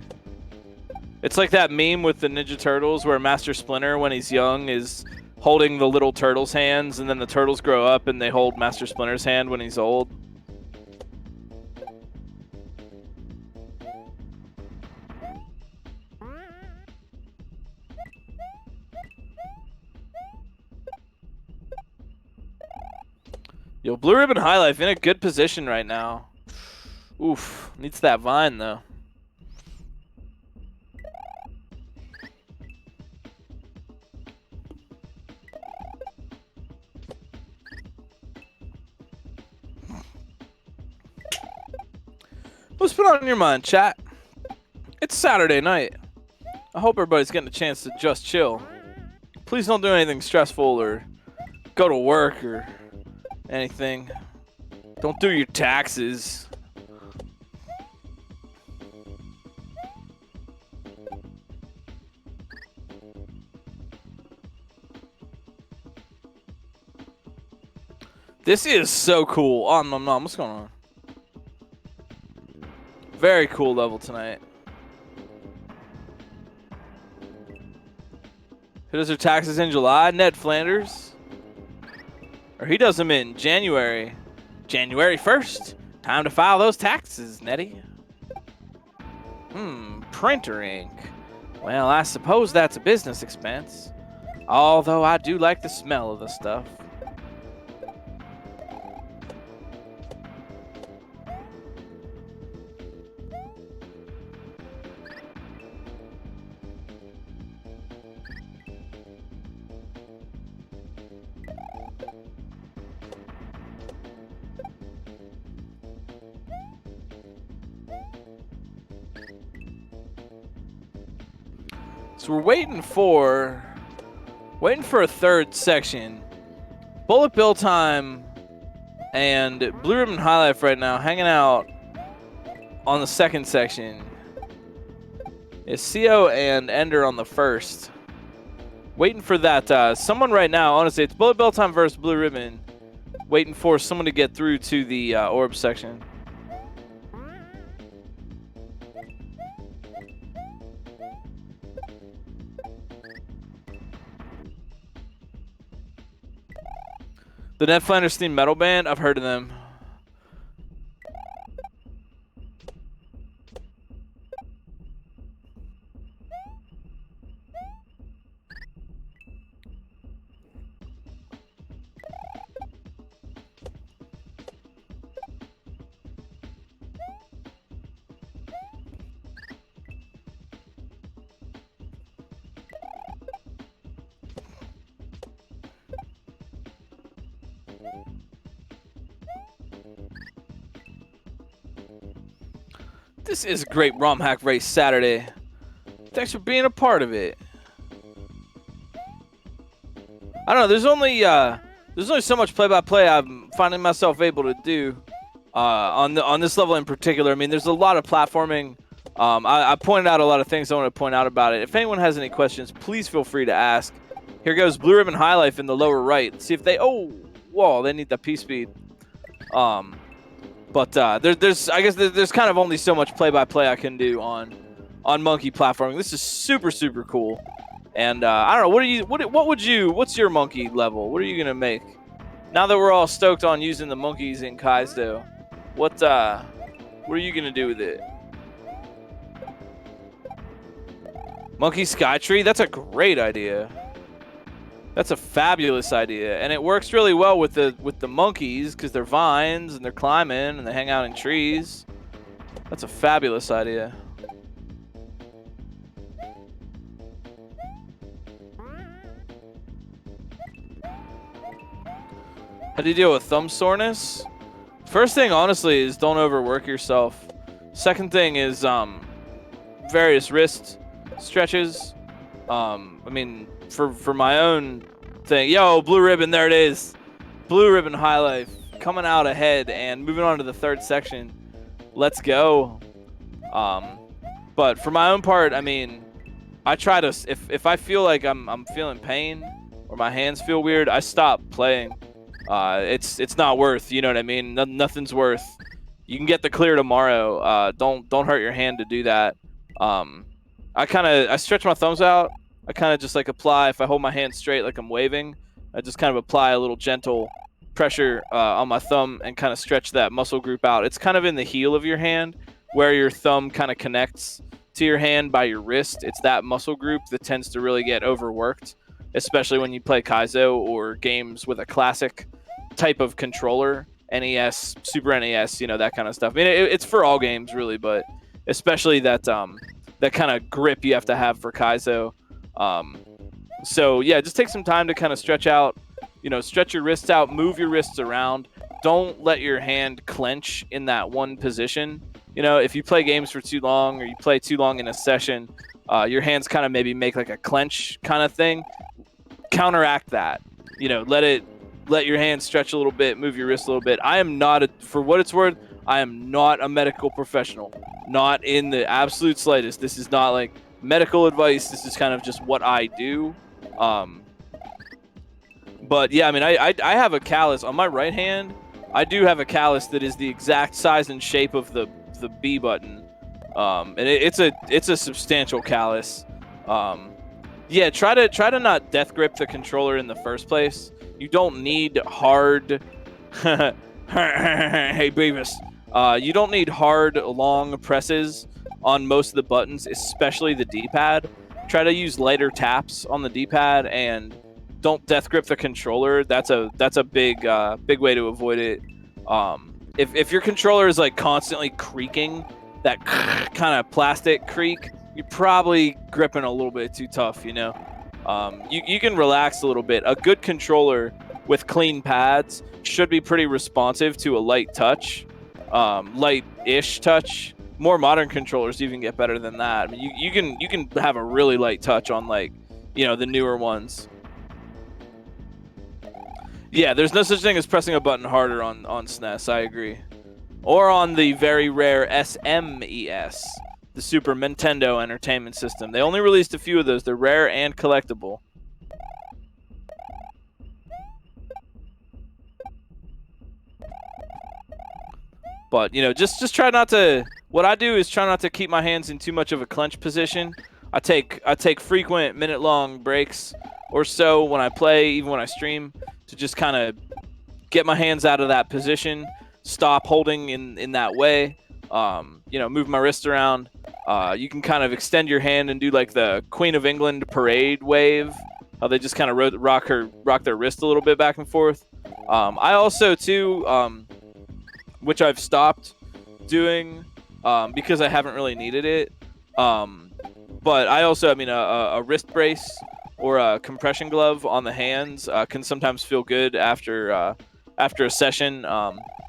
It's like that meme with the Ninja Turtles where Master Splinter, when he's young, is holding the little turtles' hands, and then the turtles grow up and they hold Master Splinter's hand when he's old. Yo, Blue Ribbon High Life in a good position right now. Oof, needs that vine though. What's been on your mind, chat? It's Saturday night. I hope everybody's getting a chance to just chill. Please don't do anything stressful or go to work or anything. Don't do your taxes. This is so cool. Oh, no, what's going on? Very cool level tonight. Who does their taxes in July? Ned Flanders. Or he does them in January. January 1st. Time to file those taxes, Nettie. Printer ink. Well, I suppose that's a business expense. Although I do like the smell of the stuff. So we're waiting for a third section. Bullet Bill Time and Blue Ribbon High Life right now hanging out on the second section. Is CO and Ender on the first. Waiting for that. Someone right now, honestly, it's Bullet Bill Time versus Blue Ribbon. Waiting for someone to get through to the orb section. The Ned Flanders themed metal band, I've heard of them. This is a great Romhack race Saturday. Thanks for being a part of it. I don't know. There's only so much play-by-play I'm finding myself able to do on this level in particular. I mean, there's a lot of platforming. I pointed out a lot of things I want to point out about it. If anyone has any questions, please feel free to ask. Here goes Blue Ribbon High Life in the lower right. Let's see if they. Oh, whoa! They need the P-speed. But I guess there's kind of only so much play-by-play I can do on monkey platforming. This is super cool, and I don't know. What's your monkey level? What are you gonna make? Now that we're all stoked on using the monkeys in Kaizo, what are you gonna do with it? Monkey Skytree? That's a great idea. That's a fabulous idea, and it works really well with the monkeys because they're vines and they're climbing and they hang out in trees. That's a fabulous idea. How do you deal with thumb soreness? First thing, honestly, is don't overwork yourself. Second thing is various wrist stretches. I mean, for my own thing. Yo, Blue Ribbon, there it is. Blue Ribbon High Life coming out ahead and moving on to the third section. Let's go. But for my own part, I mean, I try to, if I feel like I'm feeling pain or my hands feel weird, I stop playing. It's not worth, you know what I mean? Nothing's worth. You can get the clear tomorrow. Don't hurt your hand to do that. I stretch my thumbs out. I kind of just like apply, if I hold my hand straight like I'm waving, I just kind of apply a little gentle pressure on my thumb and kind of stretch that muscle group out. It's kind of in the heel of your hand where your thumb kind of connects to your hand by your wrist. It's that muscle group that tends to really get overworked, especially when you play Kaizo or games with a classic type of controller, NES, Super NES, you know, that kind of stuff. I mean, it's for all games really, but especially that that kind of grip you have to have for Kaizo. So yeah, just take some time to kind of stretch out, you know, stretch your wrists out, move your wrists around. Don't let your hand clench in that one position. You know, if you play games for too long or you play too long in a session, your hands kind of maybe make like a clench kind of thing. Counteract that. You know, let your hands stretch a little bit, move your wrist a little bit. I am not, for what it's worth, I am not a medical professional. Not in the absolute slightest. This is not like medical advice. This is kind of just what I do. But yeah, I mean, I have a callus on my right hand. I do have a callus that is the exact size and shape of the B button, and it's a substantial callus. Yeah, try to not death grip the controller in the first place. You don't need hard. Hey Beavis, you don't need hard long presses on most of the buttons, especially the D-pad. Try to use lighter taps on the D-pad and don't death grip the controller. That's a big way to avoid it. If your controller is like constantly creaking, that kind of plastic creak, you're probably gripping a little bit too tough, you know. You can relax a little bit. A good controller with clean pads should be pretty responsive to a light touch, light-ish touch. More modern controllers even get better than that. I mean, you can have a really light touch on, like, you know, the newer ones. Yeah, there's no such thing as pressing a button harder on SNES. I agree. Or on the very rare SMES, the Super Nintendo Entertainment System. They only released a few of those. They're rare and collectible. But, you know, just try not to... What I do is try not to keep my hands in too much of a clench position. I take frequent minute-long breaks or so when I play, even when I stream, to just kind of get my hands out of that position, stop holding in that way, you know, move my wrist around. You can kind of extend your hand and do like the Queen of England parade wave, how they just kind of rock their wrist a little bit back and forth. I also, too, which I've stopped doing because I haven't really needed it, but I also, I mean, a wrist brace or a compression glove on the hands can sometimes feel good after a session.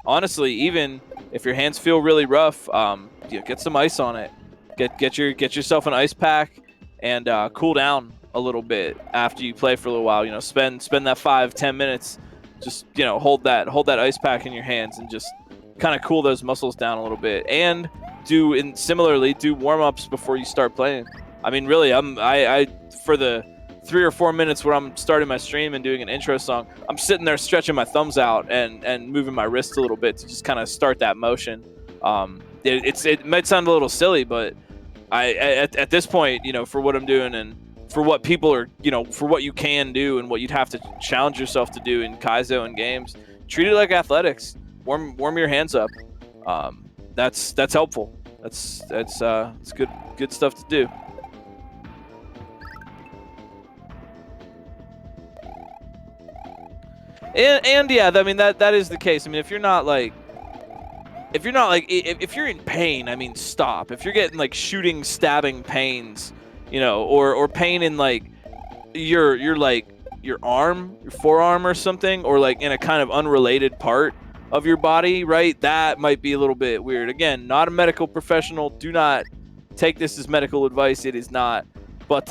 Honestly, even if your hands feel really rough, you know, get some ice on it. Get yourself an ice pack and cool down a little bit after you play for a little while. You know, spend that 5-10 minutes. Just, you know, hold that ice pack in your hands and just kind of cool those muscles down a little bit. And similarly do warm-ups before you start playing. I mean, really, I for the 3 or 4 minutes where I'm starting my stream and doing an intro song, I'm sitting there stretching my thumbs out and moving my wrist a little bit to just kind of start that motion. It might sound a little silly, but at this point, you know, for what I'm doing and for what people are, you know, for what you can do and what you'd have to challenge yourself to do in Kaizo and games, treat it like athletics. Warm your hands up. That's helpful. It's good stuff to do. And yeah, I mean that is the case. I mean, if you're in pain, I mean, stop. If you're getting like shooting, stabbing pains, you know, or pain in like your arm, your forearm or something, or like in a kind of unrelated part of your body, right? That might be a little bit weird. Again, not a medical professional. Do not take this as medical advice. It is not. But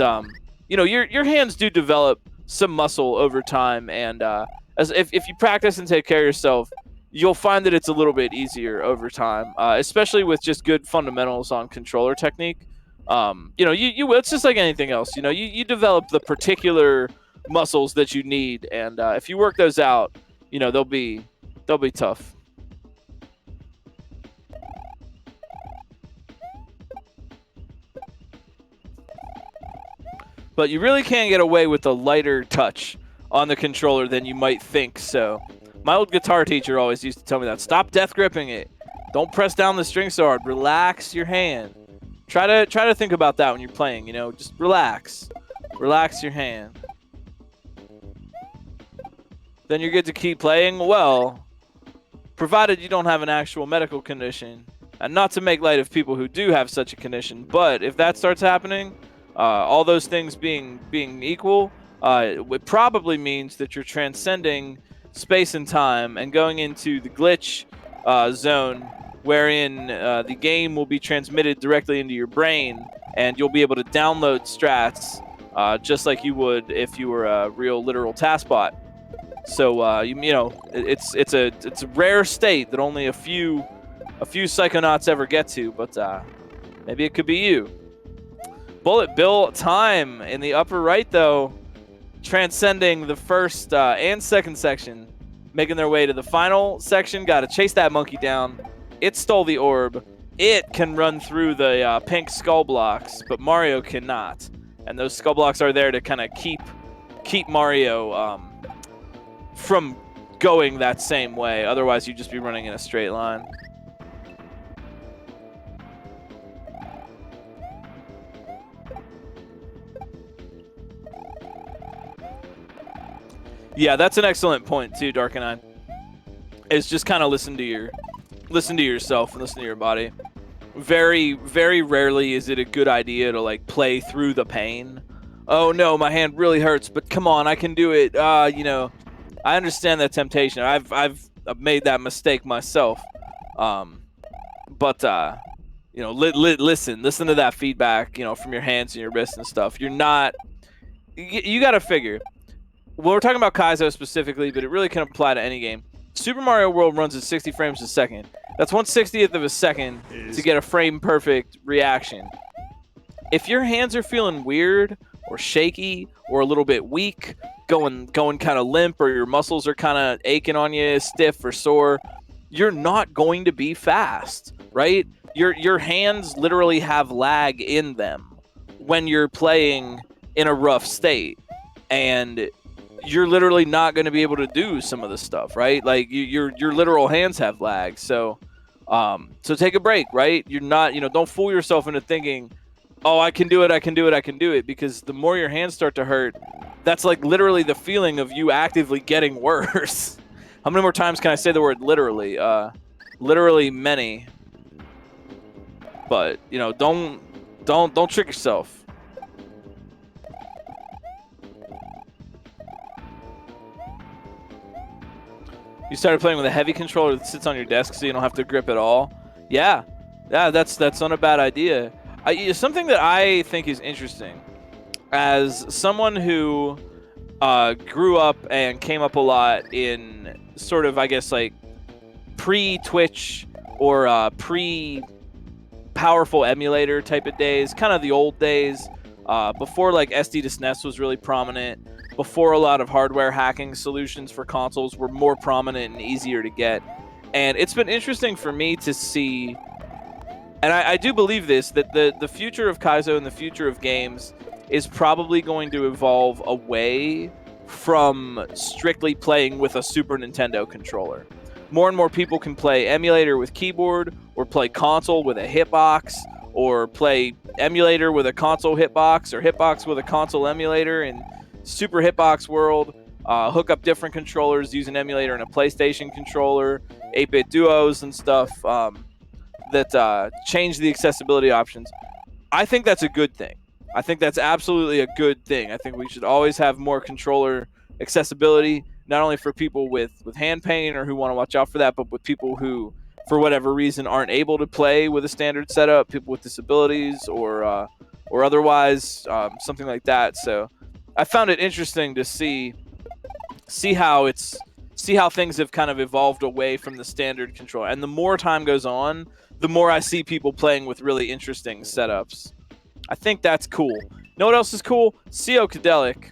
you know, your hands do develop some muscle over time, and as if you practice and take care of yourself, you'll find that it's a little bit easier over time, especially with just good fundamentals on controller technique. You know, it's just like anything else. You know, you develop the particular muscles that you need, and if you work those out, you know, they'll be tough. But you really can't get away with a lighter touch on the controller than you might think. So my old guitar teacher always used to tell me that. Stop death gripping it. Don't press down the string so hard. Relax your hand. Try to think about that when you're playing, you know. Just relax. Relax your hand. Then you're good to keep playing well, provided you don't have an actual medical condition. And not to make light of people who do have such a condition, but if that starts happening, all those things being equal, it probably means that you're transcending space and time and going into the glitch zone, wherein the game will be transmitted directly into your brain, and you'll be able to download strats just like you would if you were a real literal taskbot. So you know, it's a rare state that only a few psychonauts ever get to, but maybe it could be you. Bullet Bill time in the upper right, though, transcending the first and second section, making their way to the final section. Got to chase that monkey down. It stole the orb. It can run through the pink skull blocks, but Mario cannot. And those skull blocks are there to kind of keep Mario from going that same way. Otherwise, you'd just be running in a straight line. Yeah, that's an excellent point too, Dark and I. Is just kind of listen to yourself and listen to your body. Very, very rarely is it a good idea to like play through the pain. Oh no, my hand really hurts, but come on, I can do it. You know, I understand that temptation. I've made that mistake myself. But you know, listen to that feedback, you know, from your hands and your wrists and stuff. You're not. You got to figure. Well, we're talking about Kaizo specifically, but it really can apply to any game. Super Mario World runs at 60 frames a second. That's 1/60th of a second to get a frame-perfect reaction. If your hands are feeling weird or shaky or a little bit weak, going kind of limp, or your muscles are kind of aching on you, stiff or sore, you're not going to be fast, right? Your hands literally have lag in them when you're playing in a rough state, and you're literally not going to be able to do some of the stuff, right? Like your literal hands have lag. So take a break, right? You're not, you know, don't fool yourself into thinking, oh, I can do it, because the more your hands start to hurt, that's like literally the feeling of you actively getting worse. How many more times can I say the word literally? Literally many. But, you know, don't trick yourself. You started playing with a heavy controller that sits on your desk so you don't have to grip at all. Yeah, that's not a bad idea. Something that I think is interesting, as someone who grew up and came up a lot in sort of, I guess, like pre-Twitch or pre-powerful emulator type of days, kind of the old days, before like SD to SNES was really prominent, before a lot of hardware hacking solutions for consoles were more prominent and easier to get. And it's been interesting for me to see, and I do believe this, that the future of Kaizo and the future of games is probably going to evolve away from strictly playing with a Super Nintendo controller. More and more people can play emulator with keyboard, or play console with a hitbox, or play emulator with a console hitbox, or hitbox with a console emulator, and Super Hitbox World, hook up different controllers, use an emulator and a PlayStation controller, 8-bit duos and stuff that change the accessibility options. I think that's a good thing. I think that's absolutely a good thing. I think we should always have more controller accessibility, not only for people with hand pain or who want to watch out for that, but with people who, for whatever reason, aren't able to play with a standard setup, people with disabilities or otherwise, something like that. So I found it interesting to see how it's see how things have kind of evolved away from the standard controller. And the more time goes on, the more I see people playing with really interesting setups. I think that's cool. You know what else is cool? Cadelic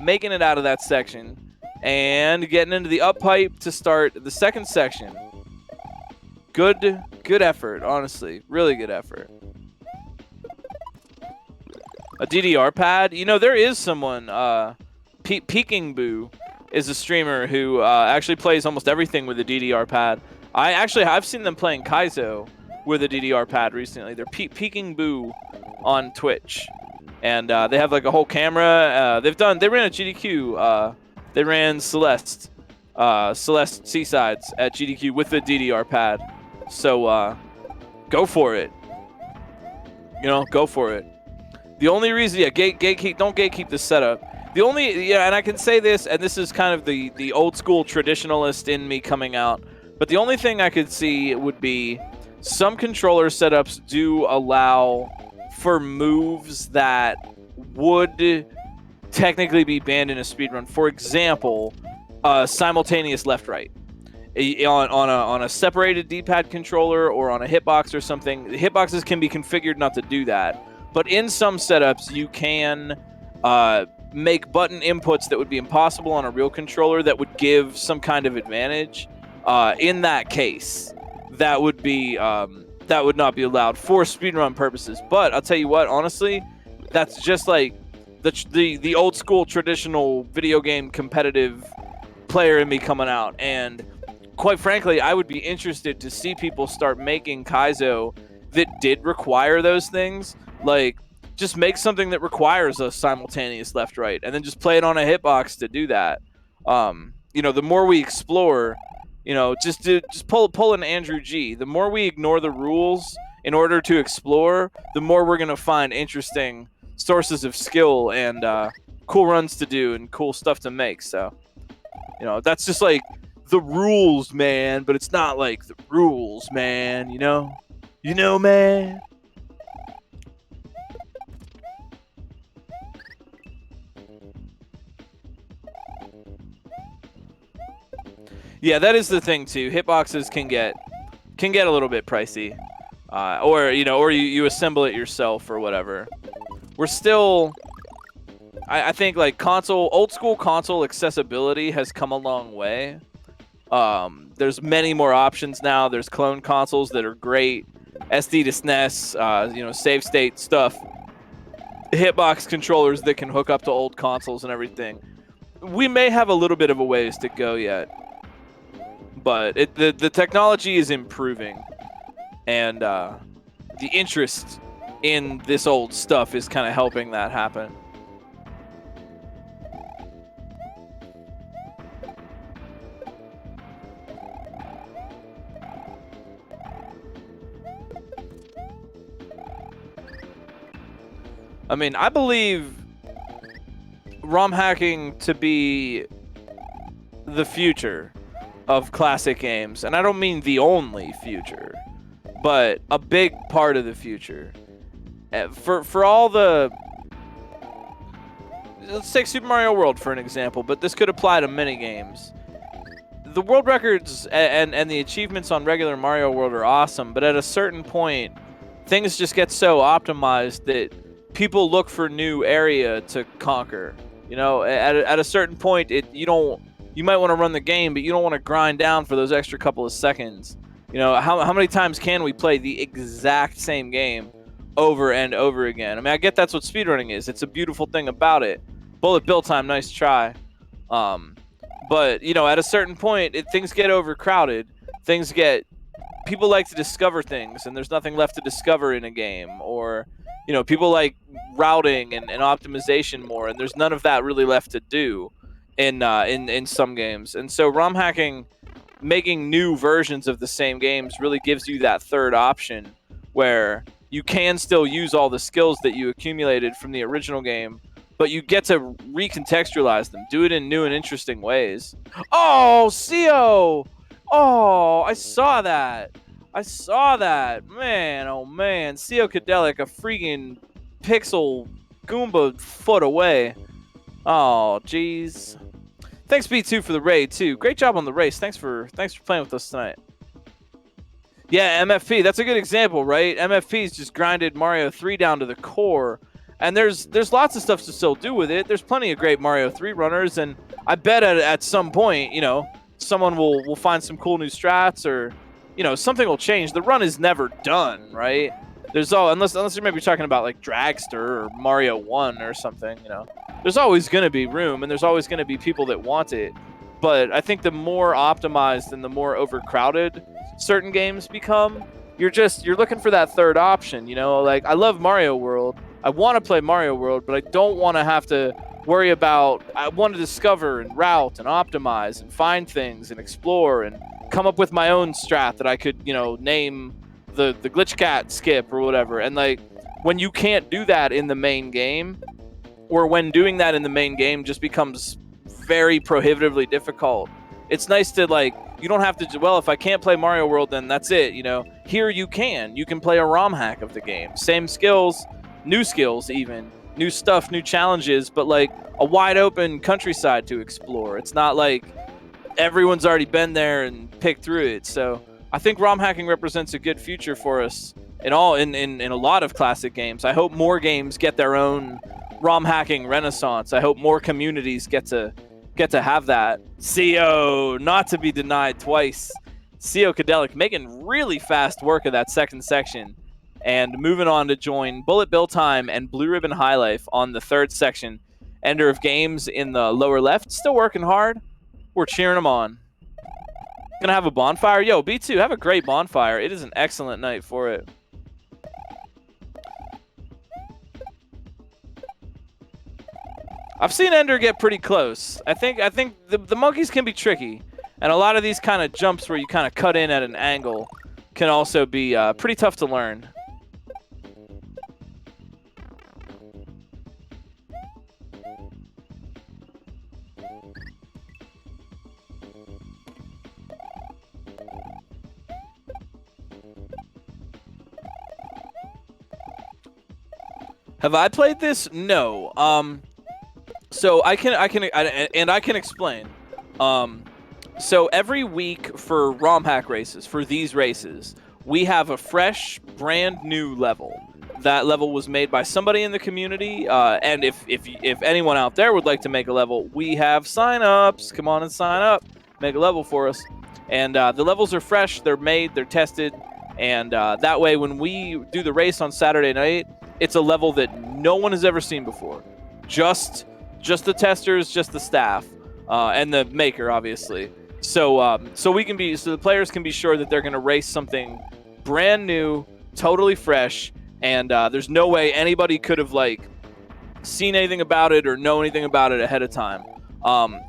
making it out of that section and getting into the up pipe to start the second section. Good effort, honestly. Really good effort. A DDR pad. You know, there is someone, Peking Boo is a streamer who actually plays almost everything with a DDR pad. I've seen them playing Kaizo with a DDR pad recently. They're Peking Boo on Twitch. And they have like a whole camera. They ran a GDQ. They ran Celeste Seasides at GDQ with the DDR pad. So go for it. You know, go for it. The only reason, don't gatekeep the setup. The only, and I can say this, and this is kind of the old school traditionalist in me coming out, but the only thing I could see would be some controller setups do allow for moves that would technically be banned in a speedrun. For example, simultaneous left-right. On a separated D-pad controller or on a hitbox or something, the hitboxes can be configured not to do that. But in some setups, you can make button inputs that would be impossible on a real controller that would give some kind of advantage. In that case, that would not be allowed for speedrun purposes. But I'll tell you what, honestly, that's just like the old school traditional video game competitive player in me coming out. And quite frankly, I would be interested to see people start making Kaizo that did require those things. Like, just make something that requires a simultaneous left-right, and then just play it on a hitbox to do that. You know, the more we explore, you know, just pull an Andrew G. The more we ignore the rules in order to explore, the more we're gonna find interesting sources of skill and cool runs to do and cool stuff to make. So, you know, that's just like the rules, man. But it's not like the rules, man. You know, man. Yeah, that is the thing too. Hitboxes can get a little bit pricey, or you assemble it yourself or whatever. We're still, I think, like old school console accessibility has come a long way. There's many more options now. There's clone consoles that are great, SD to SNES, save state stuff, hitbox controllers that can hook up to old consoles and everything. We may have a little bit of a ways to go yet. But the technology is improving, and the interest in this old stuff is kind of helping that happen. I mean, I believe ROM hacking to be the future of classic games, and I don't mean the only future, but a big part of the future. For all the, let's take Super Mario World for an example, but this could apply to many games. The world records and the achievements on regular Mario World are awesome, but at a certain point, things just get so optimized that people look for new area to conquer. You know, at a certain point, you might want to run the game, but you don't want to grind down for those extra couple of seconds. You know, how many times can we play the exact same game over and over again? I mean, I get that's what speedrunning is. It's a beautiful thing about it. Bullet bill time, nice try. But, you know, at a certain point, things get overcrowded. People like to discover things, and there's nothing left to discover in a game. Or, you know, people like routing and optimization more, and there's none of that really left to do in some games. And so ROM hacking, making new versions of the same games, really gives you that third option where you can still use all the skills that you accumulated from the original game, but you get to recontextualize them, do it in new and interesting ways. Oh, CO! Oh, I saw that. Man, oh man. CO Cadelic, a freaking pixel Goomba foot away. Oh, jeez. Thanks B2 for the raid too. Great job on the race. Thanks for playing with us tonight. Yeah, MFP. That's a good example, right? MFP's just grinded Mario 3 down to the core, and there's lots of stuff to still do with it. There's plenty of great Mario 3 runners, and I bet at some point, you know, someone will find some cool new strats, or you know, something will change. The run is never done, right? There's unless you're maybe talking about like Dragster or Mario 1 or something, you know. There's always going to be room, and there's always going to be people that want it. But I think the more optimized and the more overcrowded certain games become, you're looking for that third option, you know? Like, I love Mario World. I want to play Mario World, but I don't want to have to worry about, I want to discover and route and optimize and find things and explore and come up with my own strat that I could, you know, name the glitch cat skip or whatever. And like, when you can't do that in the main game, or when doing that in the main game just becomes very prohibitively difficult, it's nice to, like, you don't have to, well, if I can't play Mario World, then that's it, you know. Here you can play a Romhack of the game. Same skills, new skills even, new stuff, new challenges, but like a wide open countryside to explore. It's not like everyone's already been there and picked through it. So I think ROM hacking represents a good future for us in a lot of classic games. I hope more games get their own ROM hacking renaissance. I hope more communities get to have that. CO, not to be denied twice. CO Cadelic making really fast work of that second section, and moving on to join Bullet Bill Time and Blue Ribbon High Life on the third section. Ender of Games in the lower left, still working hard. We're cheering him on. Gonna have a bonfire. Yo, B2, have a great bonfire. It is an excellent night for it. I've seen Ender get pretty close. I think the monkeys can be tricky, and a lot of these kind of jumps where you kind of cut in at an angle can also be pretty tough to learn. Have I played this? No. So I can explain. So every week for ROM hack races, for these races, we have a fresh, brand new level. That level was made by somebody in the community, and if anyone out there would like to make a level, we have sign-ups. Come on and sign up. Make a level for us. And the levels are fresh, they're made, they're tested, and that way when we do the race on Saturday night, it's a level that no one has ever seen before. Just the testers, just the staff, and the maker, obviously. So the players can be sure that they're going to race something brand new, totally fresh, and there's no way anybody could have like seen anything about it or know anything about it ahead of time.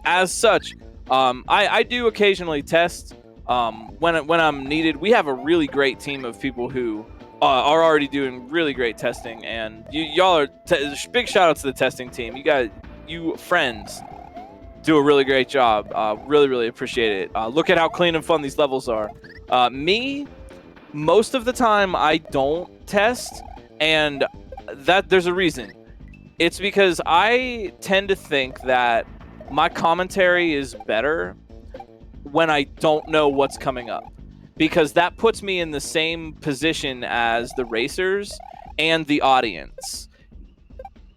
As such, I do occasionally test when I'm needed. We have a really great team of people who are already doing really great testing, and y'all are big shout out to the testing team. You friends do a really great job. Really appreciate it. Look at how clean and fun these levels are. Me, most of the time I don't test, and that there's a reason. It's because I tend to think that my commentary is better when I don't know what's coming up, because that puts me in the same position as the racers and the audience.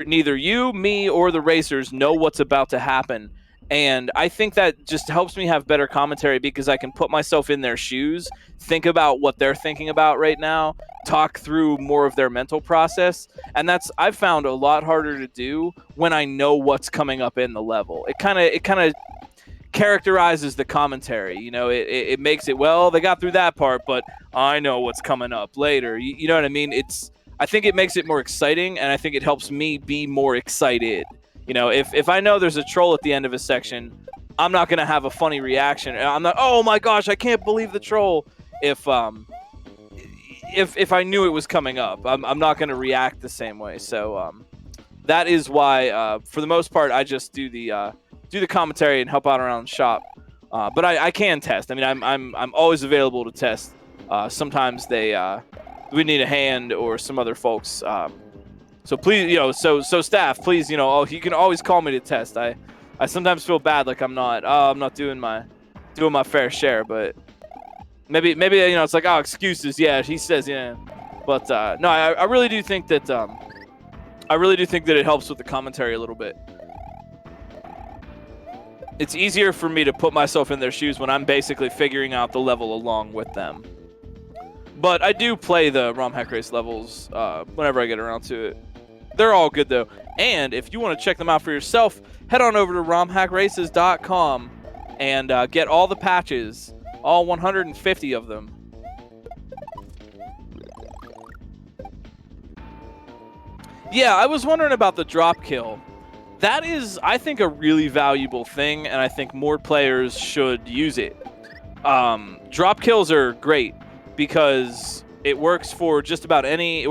Neither you, me, or the racers know what's about to happen, and I think that just helps me have better commentary because I can put myself in their shoes, think about what they're thinking about right now, talk through more of their mental process, and I've found a lot harder to do when I know what's coming up in the level. It kind of characterizes the commentary, you know. It makes it, well, they got through that part, but I know what's coming up later. You know what I mean? I think it makes it more exciting, and I think it helps me be more excited. You know, if I know there's a troll at the end of a section, I'm not gonna have a funny reaction. I'm not, oh my gosh, I can't believe the troll. If I knew it was coming up, I'm not gonna react the same way. So that is why, for the most part, I just do the commentary and help out around the shop. But I can test. I mean, I'm always available to test. Sometimes we need a hand or some other folks. So please, you know, so staff, please, you know, you can always call me to test. I sometimes feel bad, like I'm not doing my fair share, but maybe you know it's like, oh, excuses. Yeah, he says yeah, but no, I really do think that it helps with the commentary a little bit. It's easier for me to put myself in their shoes when I'm basically figuring out the level along with them. But I do play the Romhack race levels whenever I get around to it. They're all good though. And if you want to check them out for yourself, head on over to romhackraces.com and get all the patches, all 150 of them. Yeah, I was wondering about the drop kill. That is, I think, a really valuable thing, and I think more players should use it. Drop kills are great because it works for just about any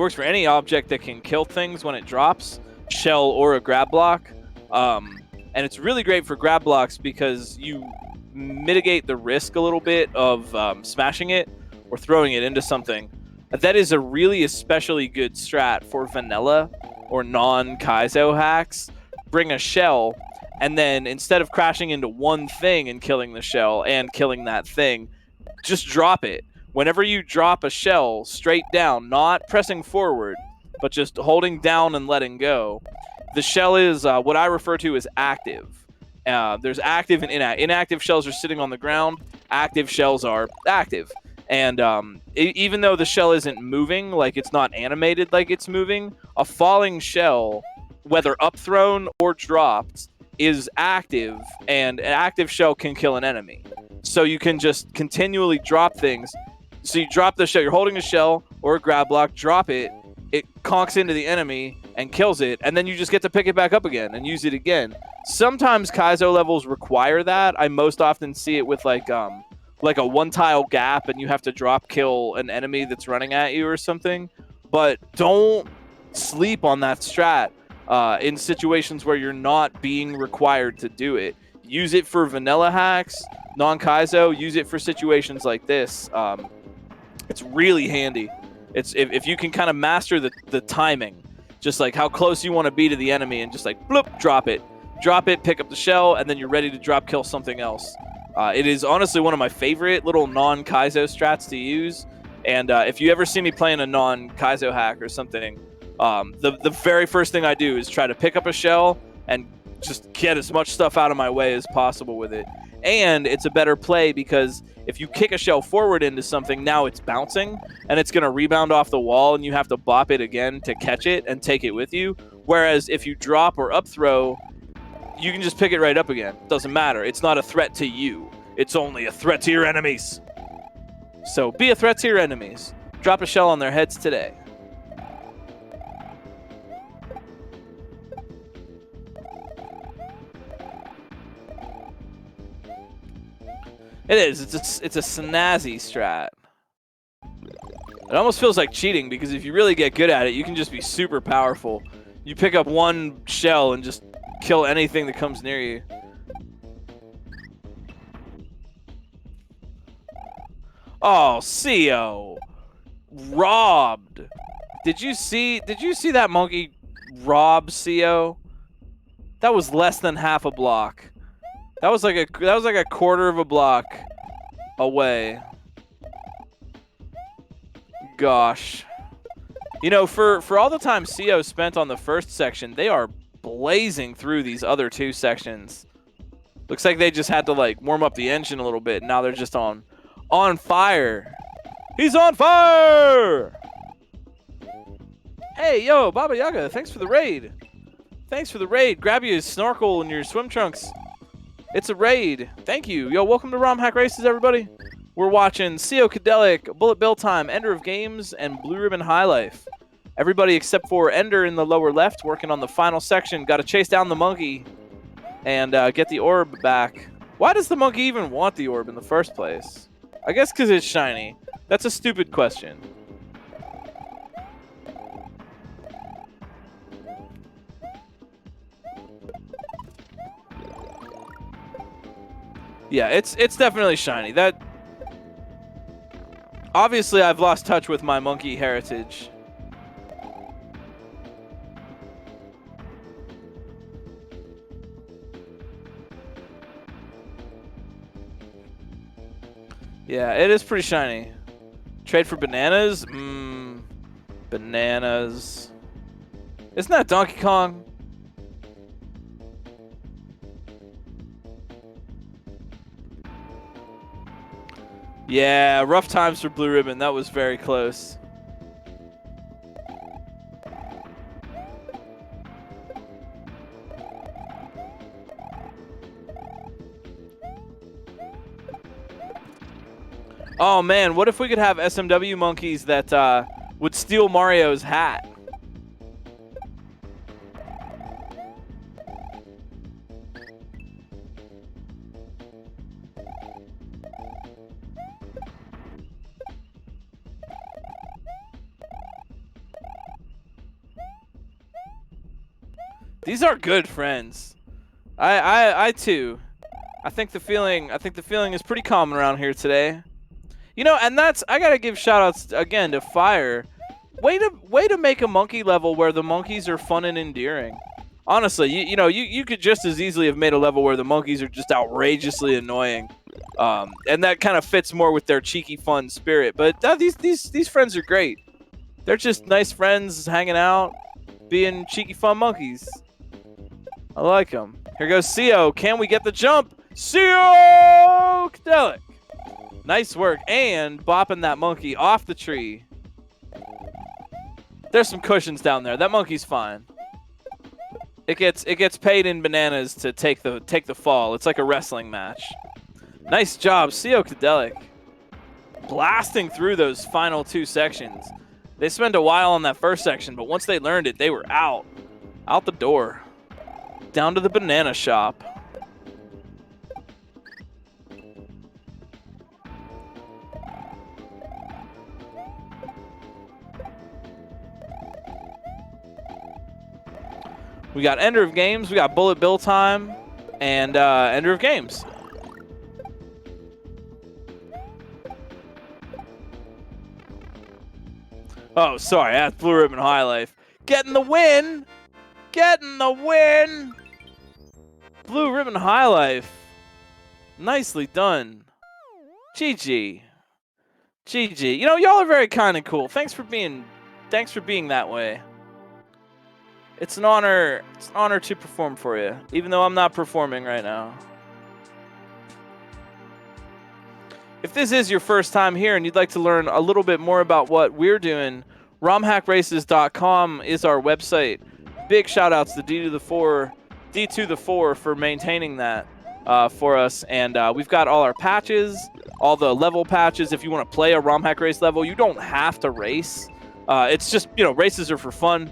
object that can kill things when it drops, shell or a grab block. And it's really great for grab blocks because you mitigate the risk a little bit of smashing it or throwing it into something. That is a really especially good strat for vanilla or non-Kaizo hacks. Bring a shell, and then instead of crashing into one thing and killing the shell and killing that thing, just drop it. Whenever you drop a shell straight down, not pressing forward, but just holding down and letting go, the shell is what I refer to as active. There's active and inactive. Inactive shells are sitting on the ground. Active shells are active. And even though the shell isn't moving, like it's not animated like it's moving, a falling shell, whether upthrown or dropped, is active, and an active shell can kill an enemy. So you can just continually drop things. So you drop the shell, you're holding a shell or a grab block, drop it, it conks into the enemy and kills it, and then you just get to pick it back up again and use it again. Sometimes Kaizo levels require that. I most often see it with like a one-tile gap and you have to drop kill an enemy that's running at you or something. But don't sleep on that strat. In situations where you're not being required to do it. Use it for vanilla hacks, non-Kaizo, use it for situations like this. It's really handy. It's if you can kind of master the timing, just like how close you want to be to the enemy and just like bloop, drop it, pick up the shell, and then you're ready to drop kill something else. It is honestly one of my favorite little non-Kaizo strats to use. And if you ever see me playing a non-Kaizo hack or something, the very first thing I do is try to pick up a shell and just get as much stuff out of my way as possible with it. And it's a better play because if you kick a shell forward into something, now it's bouncing and it's going to rebound off the wall and you have to bop it again to catch it and take it with you. Whereas if you drop or up throw, you can just pick it right up again. Doesn't matter. It's not a threat to you. It's only a threat to your enemies. So be a threat to your enemies. Drop a shell on their heads today. It is. It's a snazzy strat. It almost feels like cheating because if you really get good at it, you can just be super powerful. You pick up one shell and just kill anything that comes near you. Oh, CO. Robbed. Did you see that monkey rob CO? That was less than half a block. That was like a quarter of a block away. Gosh. You know, for all the time CO spent on the first section, they are blazing through these other two sections. Looks like they just had to like warm up the engine a little bit. And now they're just on fire. He's on fire! Hey, yo, Baba Yaga, thanks for the raid. Thanks for the raid. Grab you a snorkel and your swim trunks. It's a raid. Thank you. Yo, welcome to Romhack Races, everybody. We're watching CO Cadelic, Bullet Bill Time, Ender of Games, and Blue Ribbon High Life. Everybody except for Ender in the lower left, working on the final section. Got to chase down the monkey and get the orb back. Why does the monkey even want the orb in the first place? I guess because it's shiny. That's a stupid question. Yeah, it's definitely shiny. That obviously I've lost touch with my monkey heritage. Yeah, it is pretty shiny. Trade for bananas? Bananas. Isn't that Donkey Kong? Yeah, rough times for Blue Ribbon. That was very close. Oh man, what if we could have SMW monkeys that would steal Mario's hat? These are good friends. I too. I think the feeling is pretty common around here today. You know, and that's, I gotta give shout outs again to FYRE. Way to make a monkey level where the monkeys are fun and endearing. Honestly, you could just as easily have made a level where the monkeys are just outrageously annoying. And that kind of fits more with their cheeky fun spirit. But these friends are great. They're just nice friends hanging out, being cheeky fun monkeys. I like them. Here goes CO. Can we get the jump? CO Cadelic. Nice work. And bopping that monkey off the tree. There's some cushions down there. That monkey's fine. It gets paid in bananas to take the fall. It's like a wrestling match. Nice job, CO Cadelic. Blasting through those final 2 sections. They spent a while on that first section, but once they learned it, they were out the door. Down to the banana shop. We got Ender of Games, we got Bullet Bill time, and Ender of Games. Oh, sorry, that's Blue Ribbon High Life. Getting the win! Getting the win! Blue Ribbon High Life. Nicely done. GG. GG. You know, y'all are very kind and cool. Thanks for being that way. It's an honor to perform for you, even though I'm not performing right now. If this is your first time here and you'd like to learn a little bit more about what we're doing, romhackraces.com is our website. Big shout outs to D2the4 for maintaining that for us. And we've got all our patches, all the level patches. If you want to play a Romhack race level, you don't have to race. It's just, races are for fun.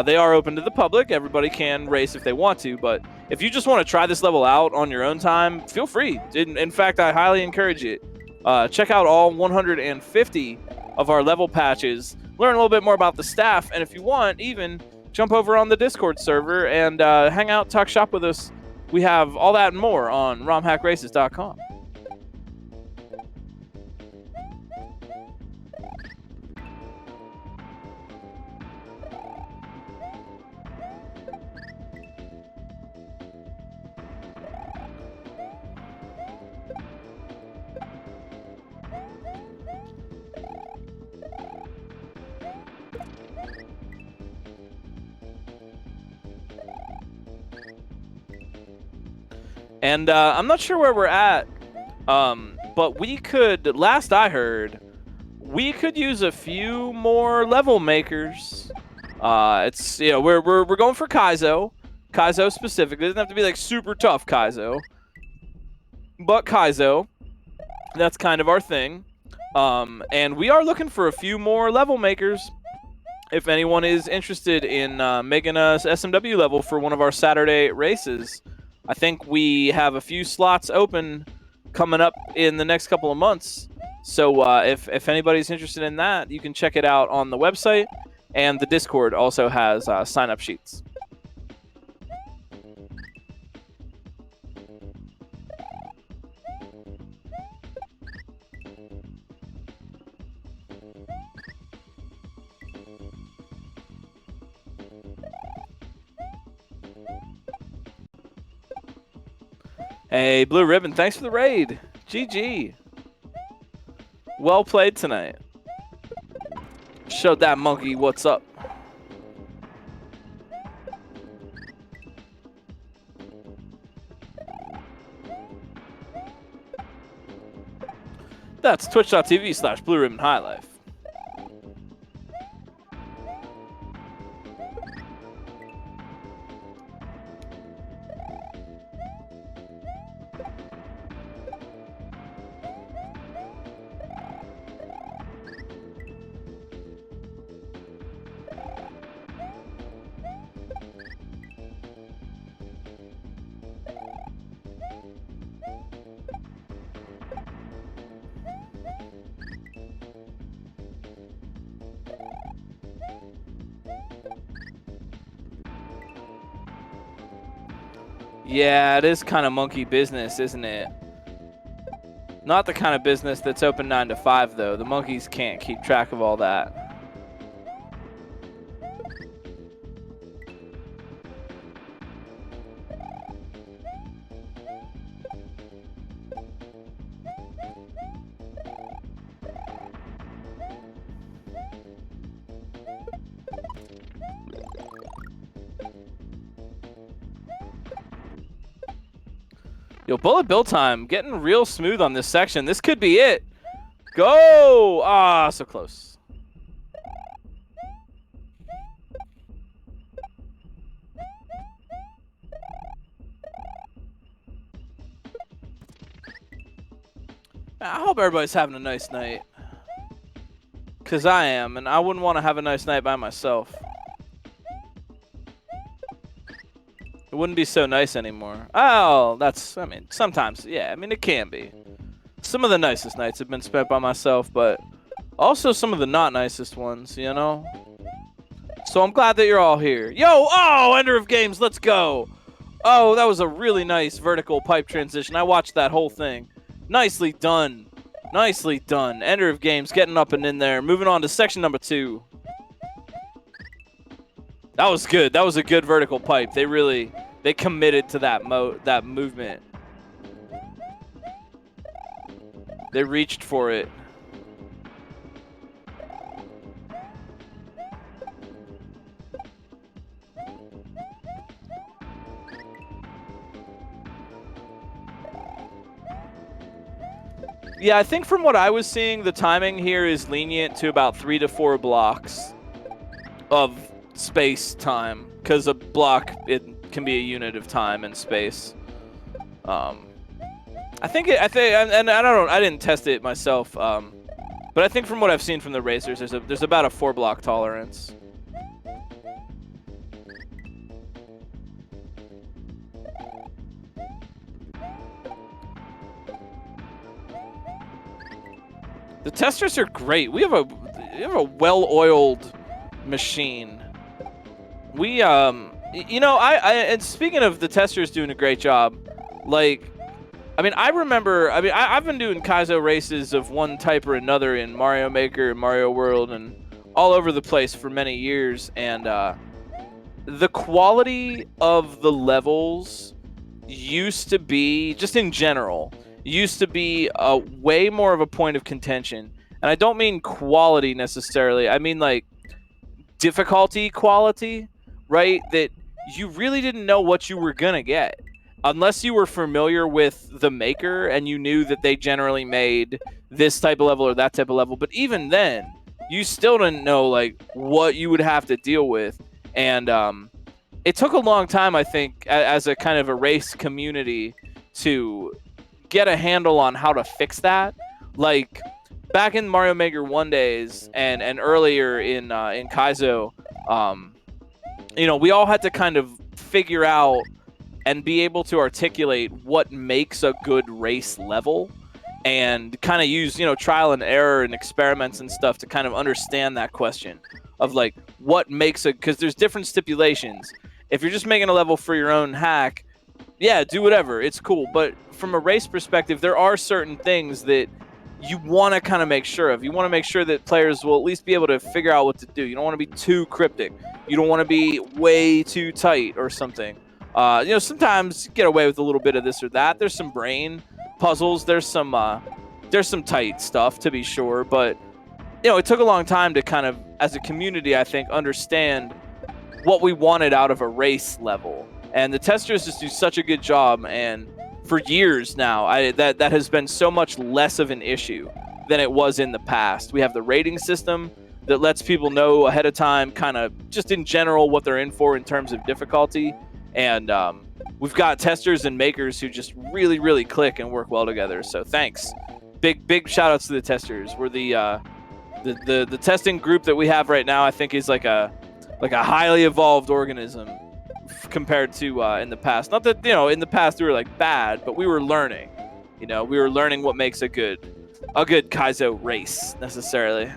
They are open to the public. Everybody can race if they want to, but if you just want to try this level out on your own time, feel free. In fact, I highly encourage it. Check out all 150 of our level patches, learn a little bit more about the staff, and if you want, even jump over on the Discord server and hang out, talk shop with us. We have all that and more on romhackraces.com. And I'm not sure where we're at, but we could, last I heard, we could use a few more level makers. It's, we're going for Kaizo specifically. It doesn't have to be like super tough Kaizo, but Kaizo, that's kind of our thing. And we are looking for a few more level makers. If anyone is interested in making a SMW level for one of our Saturday races, I think we have a few slots open coming up in the next couple of months. So if anybody's interested in that, you can check it out on the website, and the Discord also has sign-up sheets. Hey, Blue Ribbon, thanks for the raid. GG. Well played tonight. Showed that monkey what's up. That's twitch.tv/Blue Ribbon High Life. Yeah, it is kind of monkey business, isn't it? Not the kind of business that's open 9 to 5, though. The monkeys can't keep track of all that. Yo, bullet bill time, getting real smooth on this section. This could be it. Go! Ah, so close. I hope everybody's having a nice night. Because I am, and I wouldn't want to have a nice night by myself. It wouldn't be so nice anymore. Oh, that's, I mean, sometimes, yeah, I mean, it can be. Some of the nicest nights have been spent by myself, but also some of the not nicest ones, you know? So I'm glad that you're all here. Yo, oh, Ender of Games, let's go. Oh, that was a really nice vertical pipe transition. I watched that whole thing. Nicely done. Nicely done. Ender of Games getting up and in there. Moving on to section number 2. That was good. That was a good vertical pipe. They committed to that movement. They reached for it. Yeah, I think from what I was seeing, the timing here is lenient to about 3 to 4 blocks of space time, because a block, it can be a unit of time and space. I think, and I didn't test it myself, but I think from what I've seen from the racers, there's about a 4 block tolerance. The testers are great. We have a well-oiled machine. We you know, and speaking of the testers doing a great job, like, I mean, I've been doing Kaizo races of one type or another in Mario Maker and Mario World and all over the place for many years, and the quality of the levels used to be, just in general, used to be way more of a point of contention. And I don't mean quality necessarily. I mean, like, difficulty quality, right? That you really didn't know what you were going to get. Unless you were familiar with the maker and you knew that they generally made this type of level or that type of level. But even then, you still didn't know, like, what you would have to deal with. And it took a long time, I think, as a kind of a race community to get a handle on how to fix that. Like, back in Mario Maker 1 days and earlier in Kaizo, you know, we all had to kind of figure out and be able to articulate what makes a good race level, and kind of use, you know, trial and error and experiments and stuff to kind of understand that question of, like, what makes a, because there's different stipulations. If you're just making a level for your own hack, yeah, do whatever, it's cool. But from a race perspective, there are certain things that you want to kind of make sure of. You want to make sure that players will at least be able to figure out what to do. You don't want to be too cryptic. You don't want to be way too tight or something. You know, sometimes you get away with a little bit of this or that. There's some brain puzzles. There's some there's some tight stuff to be sure, but it took a long time to kind of, as a community, I think, understand what we wanted out of a race level. And the testers just do such a good job, and for years now, that has been so much less of an issue than it was in the past. We have the rating system that lets people know ahead of time, kind of just in general, what they're in for in terms of difficulty. And we've got testers and makers who just really, really click and work well together. So thanks. Big shout outs to the testers. We're the testing group that we have right now, I think, is like a highly evolved organism compared to in the past. Not that, in the past we were like bad, but we were learning. We were learning what makes a good Kaizo race necessarily.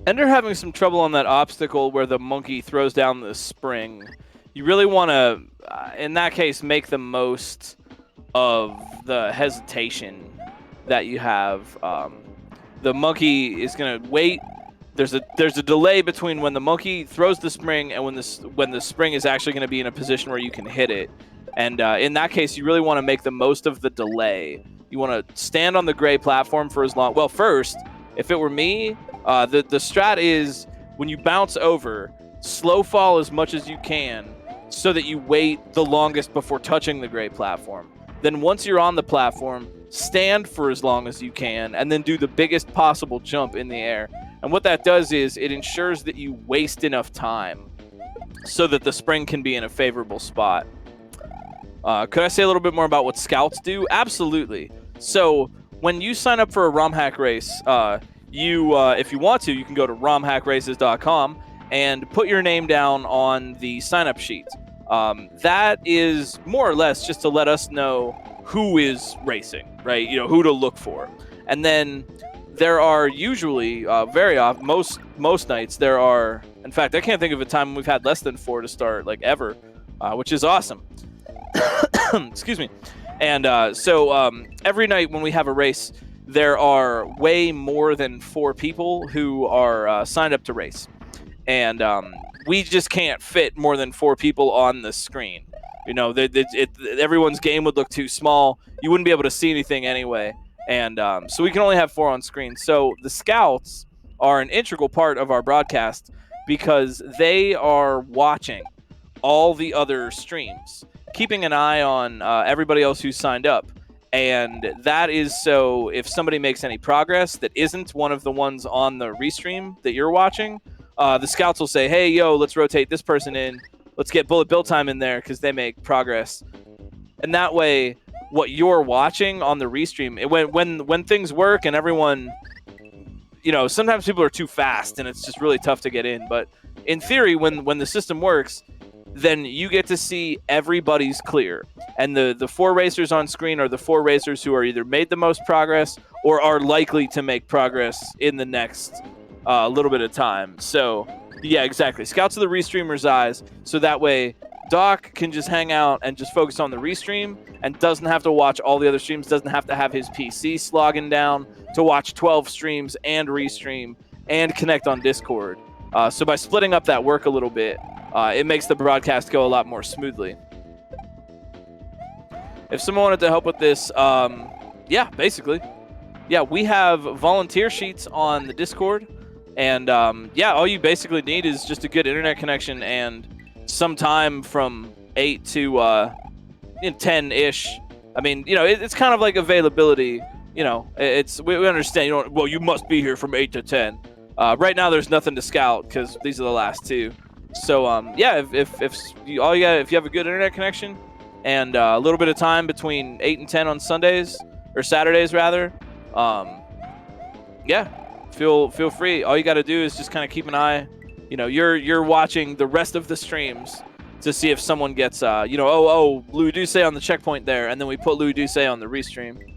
Ender having some trouble on that obstacle where the monkey throws down the spring. You really want to, in that case, make the most of the hesitation that you have. The monkey is going to wait. There's a delay between when the monkey throws the spring and when the spring is actually going to be in a position where you can hit it. And in that case, you really want to make the most of the delay. You want to stand on the gray platform for as long. Well, first, if it were me, the strat is when you bounce over, slow fall as much as you can so that you wait the longest before touching the gray platform. Then once you're on the platform, stand for as long as you can and then do the biggest possible jump in the air. And what that does is it ensures that you waste enough time so that the spring can be in a favorable spot. Could I say a little bit more about what scouts do? Absolutely. So when you sign up for a Romhack race, if you want to, you can go to romhackraces.com and put your name down on the sign-up sheet. That is more or less just to let us know who is racing, right? Who to look for. And then there are usually, very often, most nights, there are, in fact, I can't think of a time when we've had less than 4 to start, like ever, which is awesome. Excuse me. And so every night when we have a race, there are way more than 4 people who are signed up to race. And we just can't fit more than 4 people on the screen. Everyone's game would look too small. You wouldn't be able to see anything anyway. And so we can only have 4 on screen. So the scouts are an integral part of our broadcast because they are watching all the other streams, keeping an eye on everybody else who's signed up. And that is so if somebody makes any progress that isn't one of the ones on the restream that you're watching, the scouts will say, hey, yo, let's rotate this person in. Let's get Bullet Bill Time in there because they make progress. And that way, what you're watching on the restream, when things work and everyone, sometimes people are too fast and it's just really tough to get in. But in theory, when the system works, then you get to see everybody's clear. And the 4 racers on screen are the 4 racers who are either made the most progress or are likely to make progress in the next little bit of time. So, yeah, exactly. Scouts are the restreamer's eyes, so that way Doc can just hang out and just focus on the restream and doesn't have to watch all the other streams, doesn't have to have his PC slogging down to watch 12 streams and restream and connect on Discord. So by splitting up that work a little bit, it makes the broadcast go a lot more smoothly. If someone wanted to help with this, yeah, basically. Yeah, we have volunteer sheets on the Discord. And, yeah, all you basically need is just a good internet connection and some time from 8 to 10-ish I mean, you know, it's kind of like availability. You know, we understand. You know, well, you must be here from 8 to 10. Right now, there's nothing to scout because these are the last two. So yeah, if you have a good internet connection and a little bit of time between 8 and 10 on Sundays or Saturdays rather, yeah, feel free. All you got to do is just kind of keep an eye. You know, you're watching the rest of the streams to see if someone gets you know, oh Louis Duce on the checkpoint there, and then we put Louis Duce on the restream.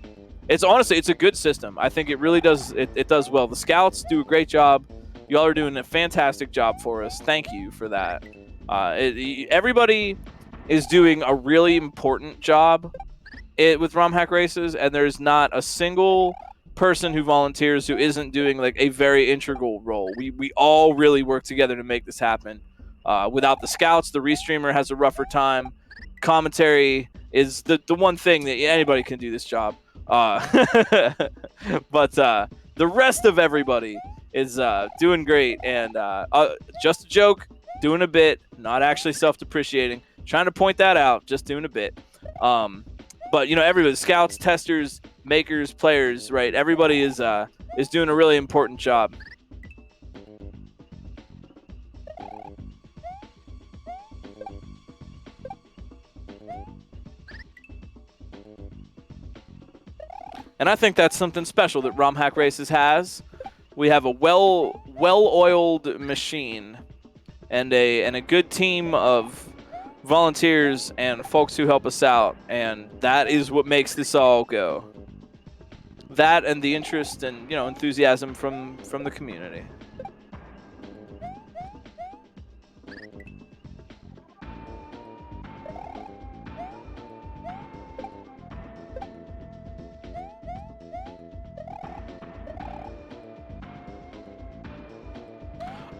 It's honestly, it's a good system. I think it really does it does well. The scouts do a great job. Y'all are doing a fantastic job for us. Thank you for that. Everybody is doing a really important job with Romhack races, and there's not a single person who volunteers who isn't doing like a very integral role. We all really work together to make this happen. Without the scouts, the restreamer has a rougher time. Commentary is the one thing that anybody can do this job. But the rest of everybody is doing great, and just a joke, doing a bit, not actually self-depreciating, trying to point that out, just doing a bit. But you know, everybody, scouts, testers, makers, players, right? Everybody is doing a really important job. And I think that's something special that Romhack Races has. We have a well-oiled machine and a good team of volunteers and folks who help us out, and that is what makes this all go. That and the interest and, you know, enthusiasm from the community.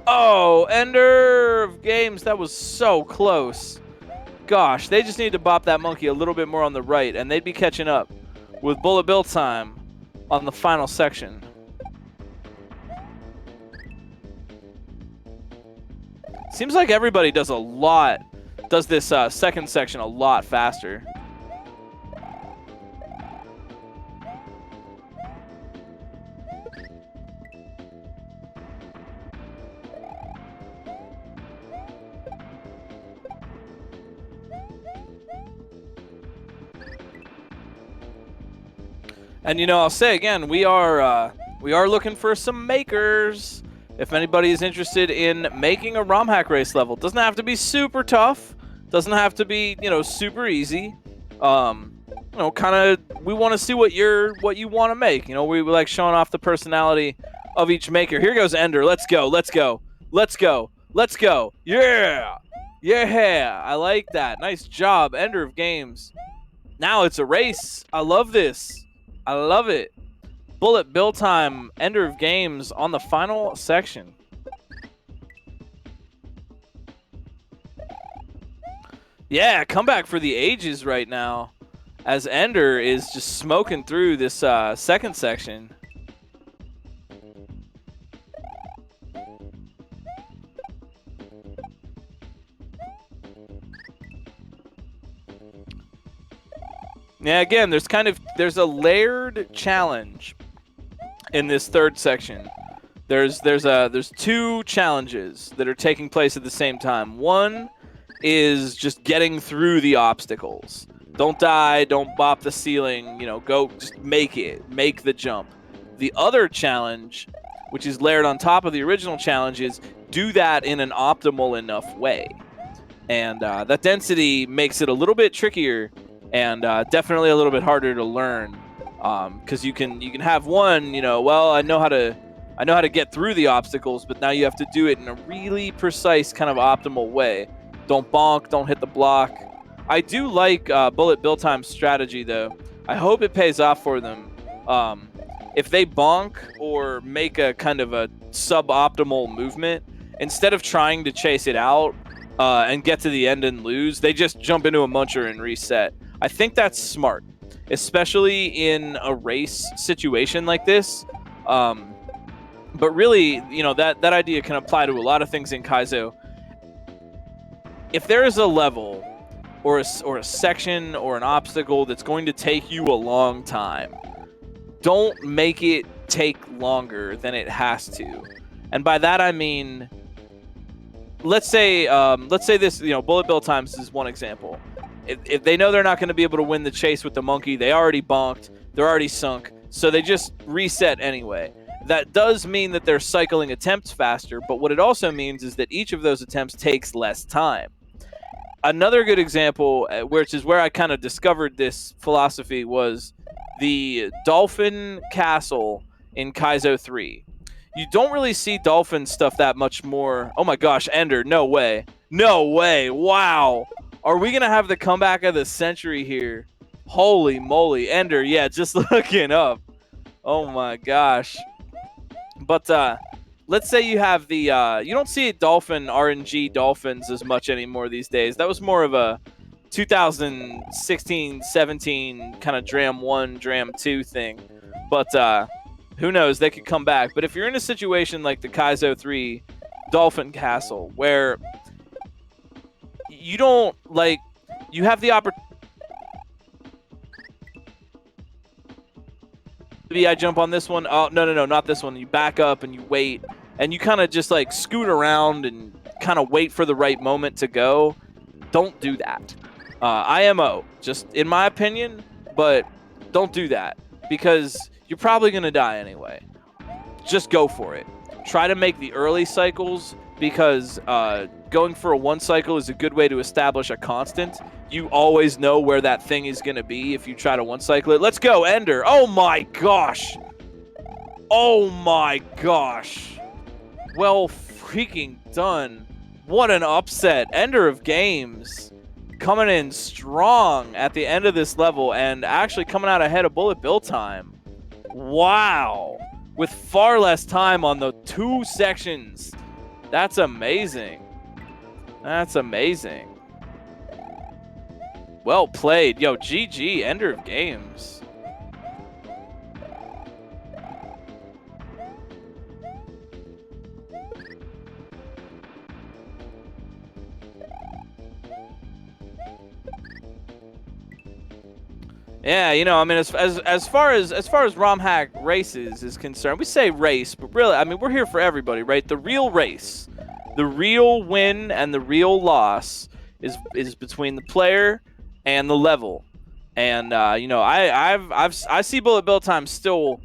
Oh, Ender of Games, that was so close. Gosh, they just need to bop that monkey a little bit more on the right, and they'd be catching up with Bullet Bill time on the final section. Seems like everybody does this second section a lot faster. And, you know, I'll say again, we are looking for some makers. If anybody is interested in making a Romhack race level, doesn't have to be super tough, doesn't have to be, you know, super easy. You know, kind of, we want to see what you want to make. You know, we like showing off the personality of each maker. Here goes Ender. Let's go. Let's go. Let's go. Let's go. Yeah. Yeah. I like that. Nice job, Ender of Games. Now it's a race. I love this. I love it. Bullet Bill time, Ender of Games on the final section. Yeah, comeback for the ages right now, as Ender is just smoking through this second section. Yeah, again, there's a layered challenge in this third section. There's two challenges that are taking place at the same time. One is just getting through the obstacles. Don't die, don't bop the ceiling, you know, go just make the jump. The other challenge, which is layered on top of the original challenge, is do that in an optimal enough way. And that density makes it a little bit trickier and definitely a little bit harder to learn, because you can have one, you know, well, I know how to get through the obstacles, but now you have to do it in a really precise kind of optimal way. Don't bonk, don't hit the block. I do like Bullet Bill Time's strategy, though. I hope it pays off for them. If they bonk or make a kind of a suboptimal movement, instead of trying to chase it out and get to the end and lose, they just jump into a muncher and reset. I think that's smart, especially in a race situation like this. But really, you know, that idea can apply to a lot of things in Kaizo. If there is a level or a section or an obstacle that's going to take you a long time, don't make it take longer than it has to. And by that I mean, let's say this, bullet bill times is one example. If they know they're not going to be able to win the chase with the monkey, they already bonked, they're already sunk, so they just reset anyway. That does mean that they're cycling attempts faster, but what it also means is that each of those attempts takes less time. Another good example, which is where I kind of discovered this philosophy, was the Dolphin Castle in Kaizo 3. You don't really see dolphin stuff that much more. Oh my gosh, Ender, no way. No way, wow. Are we going to have the comeback of the century here? Holy moly, Ender, yeah, just looking up. Oh my gosh. But let's say you have the, you don't see dolphin RNG dolphins as much anymore these days. That was more of a 2016-17 kind of Dram 1, Dram 2 thing. But who knows, they could come back. But if you're in a situation like the Kaizo 3 Dolphin Castle, where you don't, like, you have the opportunity. Maybe I jump on this one. Oh, no, not this one. You back up and you wait, and you kind of just like scoot around and kind of wait for the right moment to go. Don't do that. IMO, just in my opinion, but don't do that because you're probably going to die anyway. Just go for it. Try to make the early cycles because going for a one cycle is a good way to establish a constant. You always know where that thing is going to be if you try to one cycle it. Let's go, Ender. Oh my gosh. Oh my gosh. Well freaking done. What an upset. Ender of Games coming in strong at the end of this level and actually coming out ahead of Bullet Bill time. Wow. With far less time on the two sections. That's amazing. That's amazing. Well played. Yo, GG, Ender of Games. Yeah, I mean, as far as Romhack races is concerned, we say race, but really, I mean, we're here for everybody, right? The real race, the real win and the real loss is between the player and the level. And I see Bullet Bill time still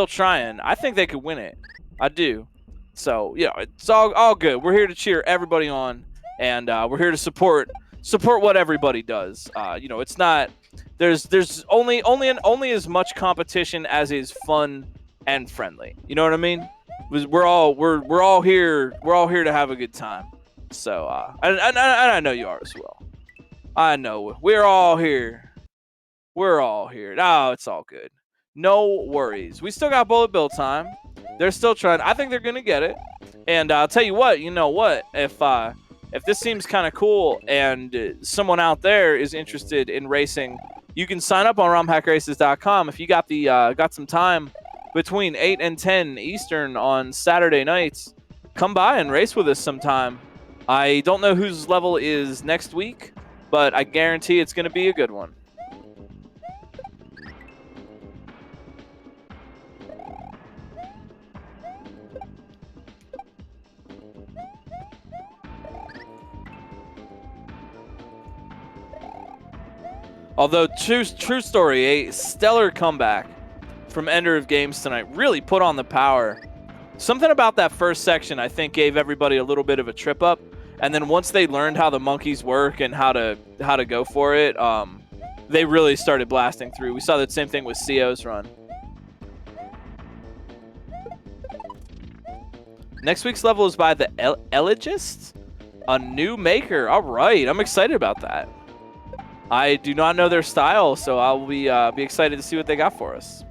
trying. I think they could win it. I do. So it's all good. We're here to cheer everybody on, and we're here to support what everybody does. It's not. There's only as much competition as is fun and friendly. You know what I mean? We're all here to have a good time. So and I know you are as well. I know we're all here. We're all here. Oh, it's all good. No worries. We still got Bullet Bill time. They're still trying. I think they're gonna get it. And I'll tell you what. You know what? If this seems kind of cool and someone out there is interested in racing, you can sign up on romhackraces.com. If you got some time between 8 and 10 Eastern on Saturday nights, come by and race with us sometime. I don't know whose level is next week, but I guarantee it's going to be a good one. Although, true story, a stellar comeback from Ender of Games tonight. Really put on the power. Something about that first section, I think, gave everybody a little bit of a trip up. And then once they learned how the monkeys work and how to go for it, they really started blasting through. We saw that same thing with CO's run. Next week's level is by the Elegist, a new maker. All right, I'm excited about that. I do not know their style, so I'll be excited to see what they got for us.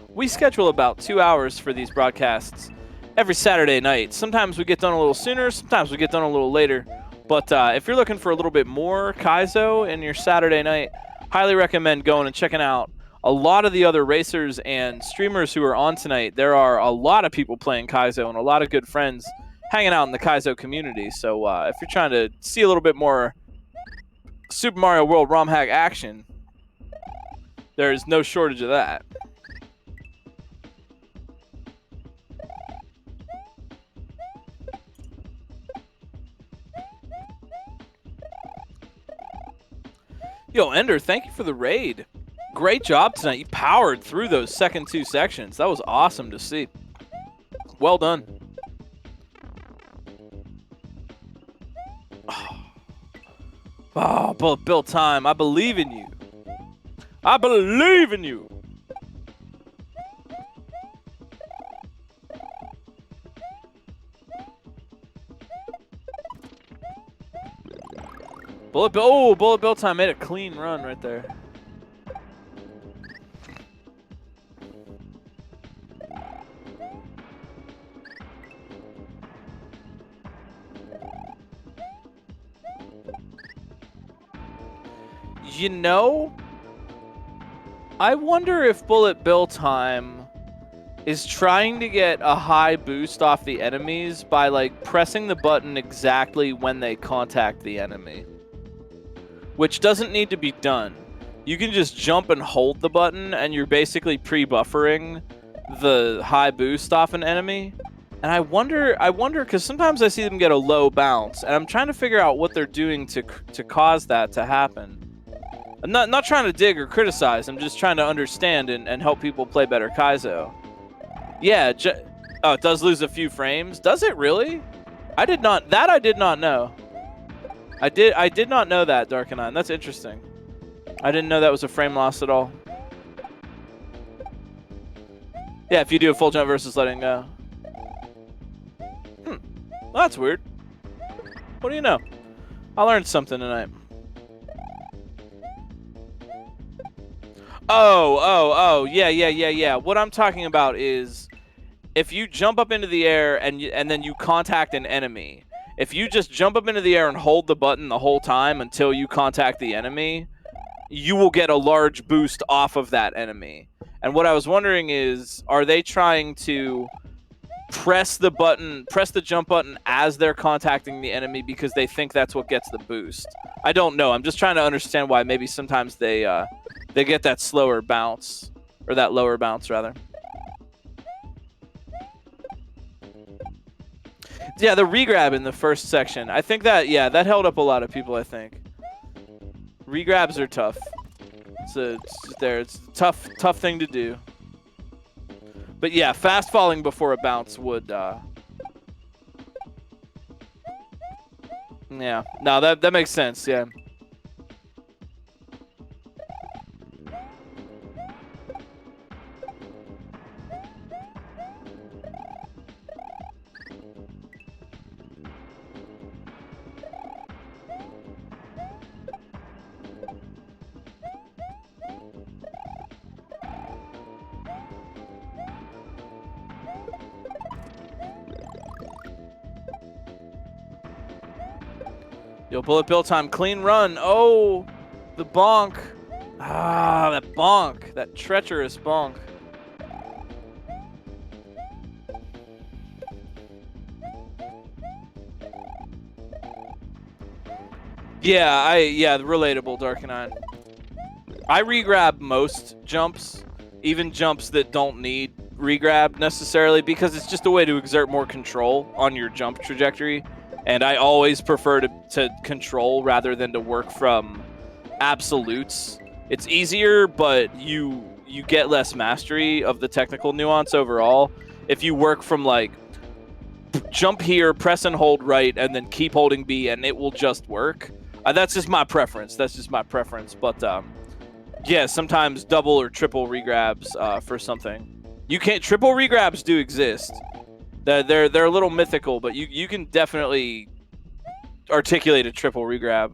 We schedule about 2 hours for these broadcasts every Saturday night. Sometimes we get done a little sooner, sometimes we get done a little later. But if you're looking for a little bit more Kaizo in your Saturday night, highly recommend going and checking out a lot of the other racers and streamers who are on tonight. There are a lot of people playing Kaizo and a lot of good friends hanging out in the Kaizo community. So if you're trying to see a little bit more Super Mario World Romhack action, there is no shortage of that. Yo, Ender, thank you for the raid. Great job tonight. You powered through those second 2 sections. That was awesome to see. Well done. Oh, Bullet Bill time. I believe in you. I believe in you. Bullet Bill. Oh, Bullet Bill time made a clean run right there. You know, I wonder if Bullet Bill time is trying to get a high boost off the enemies by like pressing the button exactly when they contact the enemy, which doesn't need to be done. You can just jump and hold the button and you're basically pre-buffering the high boost off an enemy. And I wonder because sometimes I see them get a low bounce and I'm trying to figure out what they're doing to cause that to happen. I'm not trying to dig or criticize. I'm just trying to understand and help people play better Kaizo. Yeah, oh, it does lose a few frames. Does it really? I did not know. I did not know that, Darkenine. That's interesting. I didn't know that was a frame loss at all. Yeah, if you do a full jump versus letting go. Well, that's weird. What do you know? I learned something tonight. Oh, yeah. What I'm talking about is if you jump up into the air and then you contact an enemy, if you just jump up into the air and hold the button the whole time until you contact the enemy, you will get a large boost off of that enemy. And what I was wondering is, are they trying to press the jump button as they're contacting the enemy because they think that's what gets the boost? I don't know. I'm just trying to understand why maybe sometimes they get that slower bounce, or that lower bounce rather. Yeah, the regrab in the first section. I think that, yeah, that held up a lot of people, I think. Regrabs are tough. It's a tough thing to do. But yeah, fast falling before a bounce would yeah. No, that makes sense, yeah. Yo, Bullet Bill time, clean run. Oh, the bonk. Ah, that bonk. That treacherous bonk. Yeah, relatable, Darkenine. I regrab most jumps, even jumps that don't need regrab necessarily, because it's just a way to exert more control on your jump trajectory. And I always prefer to control rather than to work from absolutes. It's easier, but you get less mastery of the technical nuance overall if you work from like jump here, press and hold right, and then keep holding B, and it will just work. That's just my preference. But yeah, sometimes double or triple regrabs for something. You can't. Triple regrabs do exist. They're a little mythical, but you can definitely articulate a triple regrab.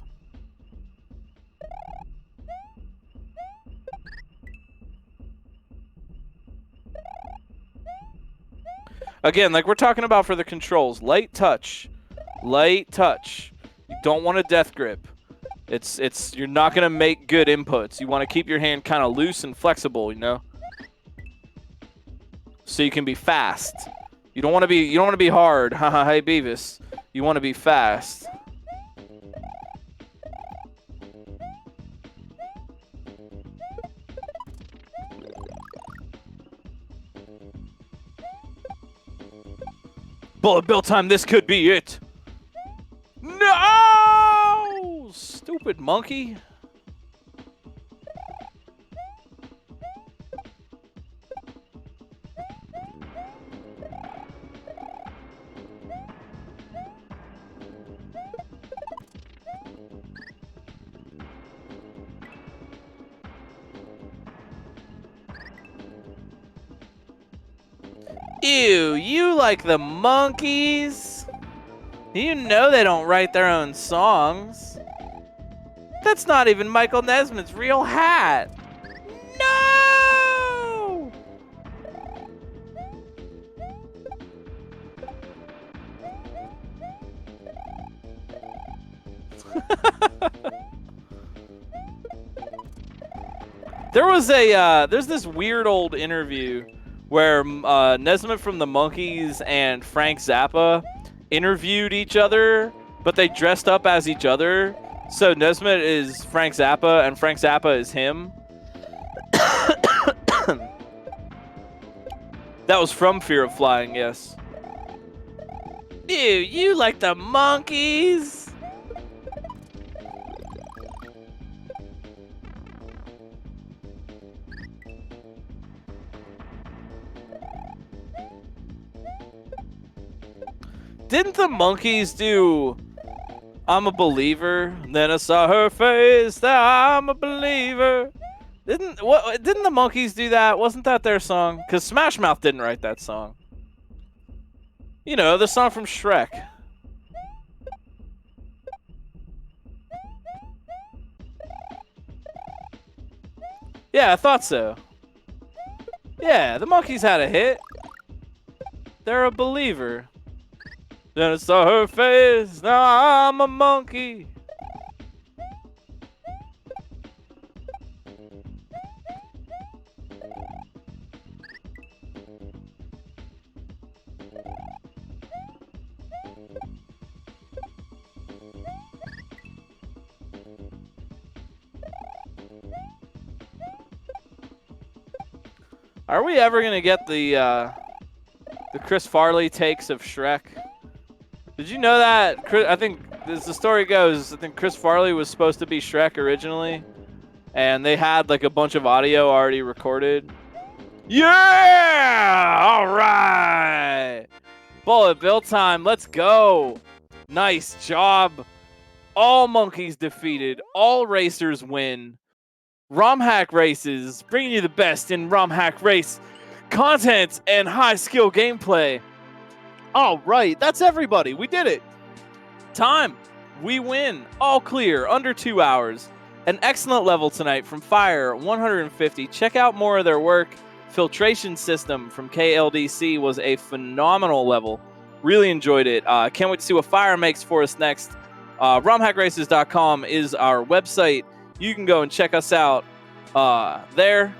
Again, like we're talking about for the controls, light touch. You You don't want a death grip. You're not gonna make good inputs. You want to keep your hand kind of loose and flexible, you know, so you can be fast. You don't want to be hard. Haha, hey Beavis. You want to be fast. Bullet bill time, this could be it. No! Stupid monkey. Ew, you like the monkeys? You know they don't write their own songs. That's not even Michael Nesmith's real hat. No! There's this weird old interview where Nesmith from the Monkees and Frank Zappa interviewed each other, but they dressed up as each other. So Nesmith is Frank Zappa and Frank Zappa is him. That was from Fear of Flying, yes. Ew, you like the monkeys? Didn't the Monkees do I'm a Believer? Then I saw her face, that I'm a believer. Didn't the Monkees do that? Wasn't that their song? Because Smash Mouth didn't write that song. You know, the song from Shrek. Yeah, I thought so. Yeah, the Monkees had a hit. They're a believer. Then I saw her face, now I'm a monkey. Are we ever gonna get the Chris Farley takes of Shrek? Did you know that? I think, as the story goes, I think Chris Farley was supposed to be Shrek originally, and they had like a bunch of audio already recorded. Yeah! All right! Bullet bill time, let's go! Nice job! All monkeys defeated, all racers win. Romhack races, bringing you the best in Romhack race content and high skill gameplay. All right, that's everybody. We did it. Time. We win. All clear. Under 2 hours. An excellent level tonight from FYRE150. Check out more of their work. Filtration System from KLDC was a phenomenal level. Really enjoyed it. Can't wait to see what Fire makes for us next. RomhackRaces.com is our website. You can go and check us out there.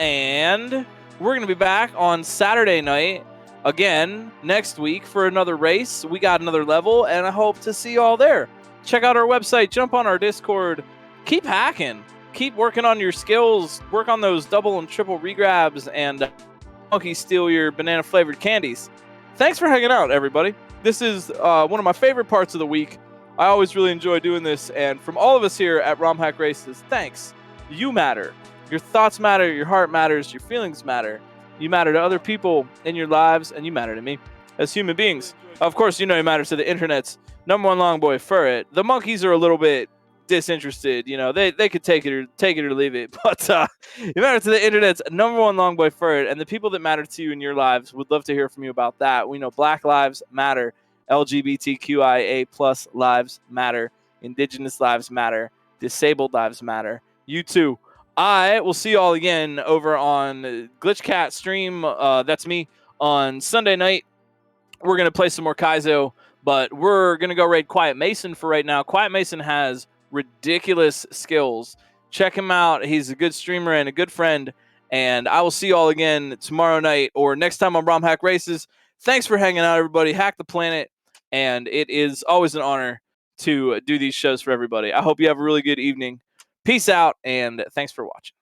And we're going to be back on Saturday night again next week for another race. We got another level, and I hope to see you all there. Check out our website, jump on our Discord, keep hacking, keep working on your skills, work on those double and triple regrabs, and monkey steal your banana flavored candies. Thanks for hanging out, everybody. This is one of my favorite parts of the week. I always really enjoy doing this, and from all of us here at Romhack Races, thanks. You matter. Your thoughts matter, your heart matters, your feelings matter. You matter to other people in your lives, and you matter to me as human beings. Of course, you know you matter to the internet's number one long boy, FYRE150. The monkeys are a little bit disinterested. You know, they could take it or leave it. But you matter to the internet's number one long boy, FYRE150, and the people that matter to you in your lives. Would love to hear from you about that. We know Black Lives Matter, LGBTQIA plus lives matter, Indigenous lives matter, disabled lives matter. You too. I will see you all again over on GlitchCat stream. That's me on Sunday night. We're going to play some more Kaizo. But we're going to go raid Quiet Mason for right now. Quiet Mason has ridiculous skills. Check him out. He's a good streamer and a good friend. And I will see you all again tomorrow night or next time on Romhack Races. Thanks for hanging out, everybody. Hack the planet. And it is always an honor to do these shows for everybody. I hope you have a really good evening. Peace out, and thanks for watching.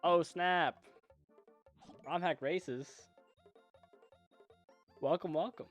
Oh, snap. Romhack Races. Welcome, welcome.